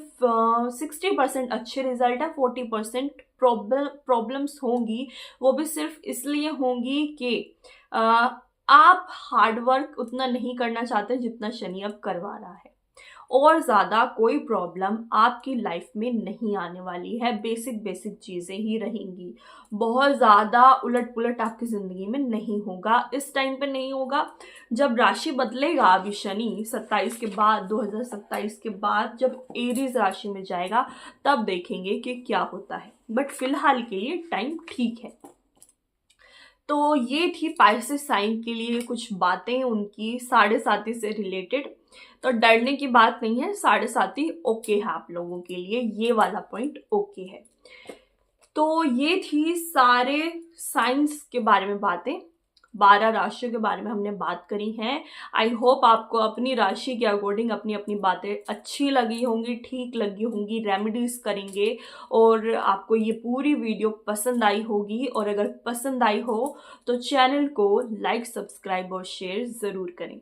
A: 60% अच्छे रिजल्ट है, 40% प्रॉब्लम्स होंगी। वो भी सिर्फ इसलिए होंगी कि आप हार्ड वर्क उतना नहीं करना चाहते जितना शनि अब करवा रहा है, और ज़्यादा कोई प्रॉब्लम आपकी लाइफ में नहीं आने वाली है। बेसिक बेसिक चीज़ें ही रहेंगी, बहुत ज़्यादा उलट पुलट आपकी ज़िंदगी में नहीं होगा। इस टाइम पे नहीं होगा, जब राशि बदलेगा अभी शनि 27 के बाद, 2027 के बाद जब एरीज राशि में जाएगा, तब देखेंगे कि क्या होता है। बट फिलहाल के लिए टाइम ठीक है। तो ये थी पाइसेस साइन के लिए कुछ बातें उनकी 7.5 से रिलेटेड। तो डरने की बात नहीं है, 7.5 ओके है आप लोगों के लिए, ये वाला पॉइंट ओके है। तो ये थी सारे साइंस के बारे में बातें, 12 राशियों के बारे में हमने बात करी हैं। आई होप आपको अपनी राशि के अकॉर्डिंग अपनी अपनी बातें अच्छी लगी होंगी, ठीक लगी होंगी, रेमेडीज करेंगे और आपको ये पूरी वीडियो पसंद आई होगी। और अगर पसंद आई हो तो चैनल को लाइक, सब्सक्राइब और शेयर ज़रूर करें।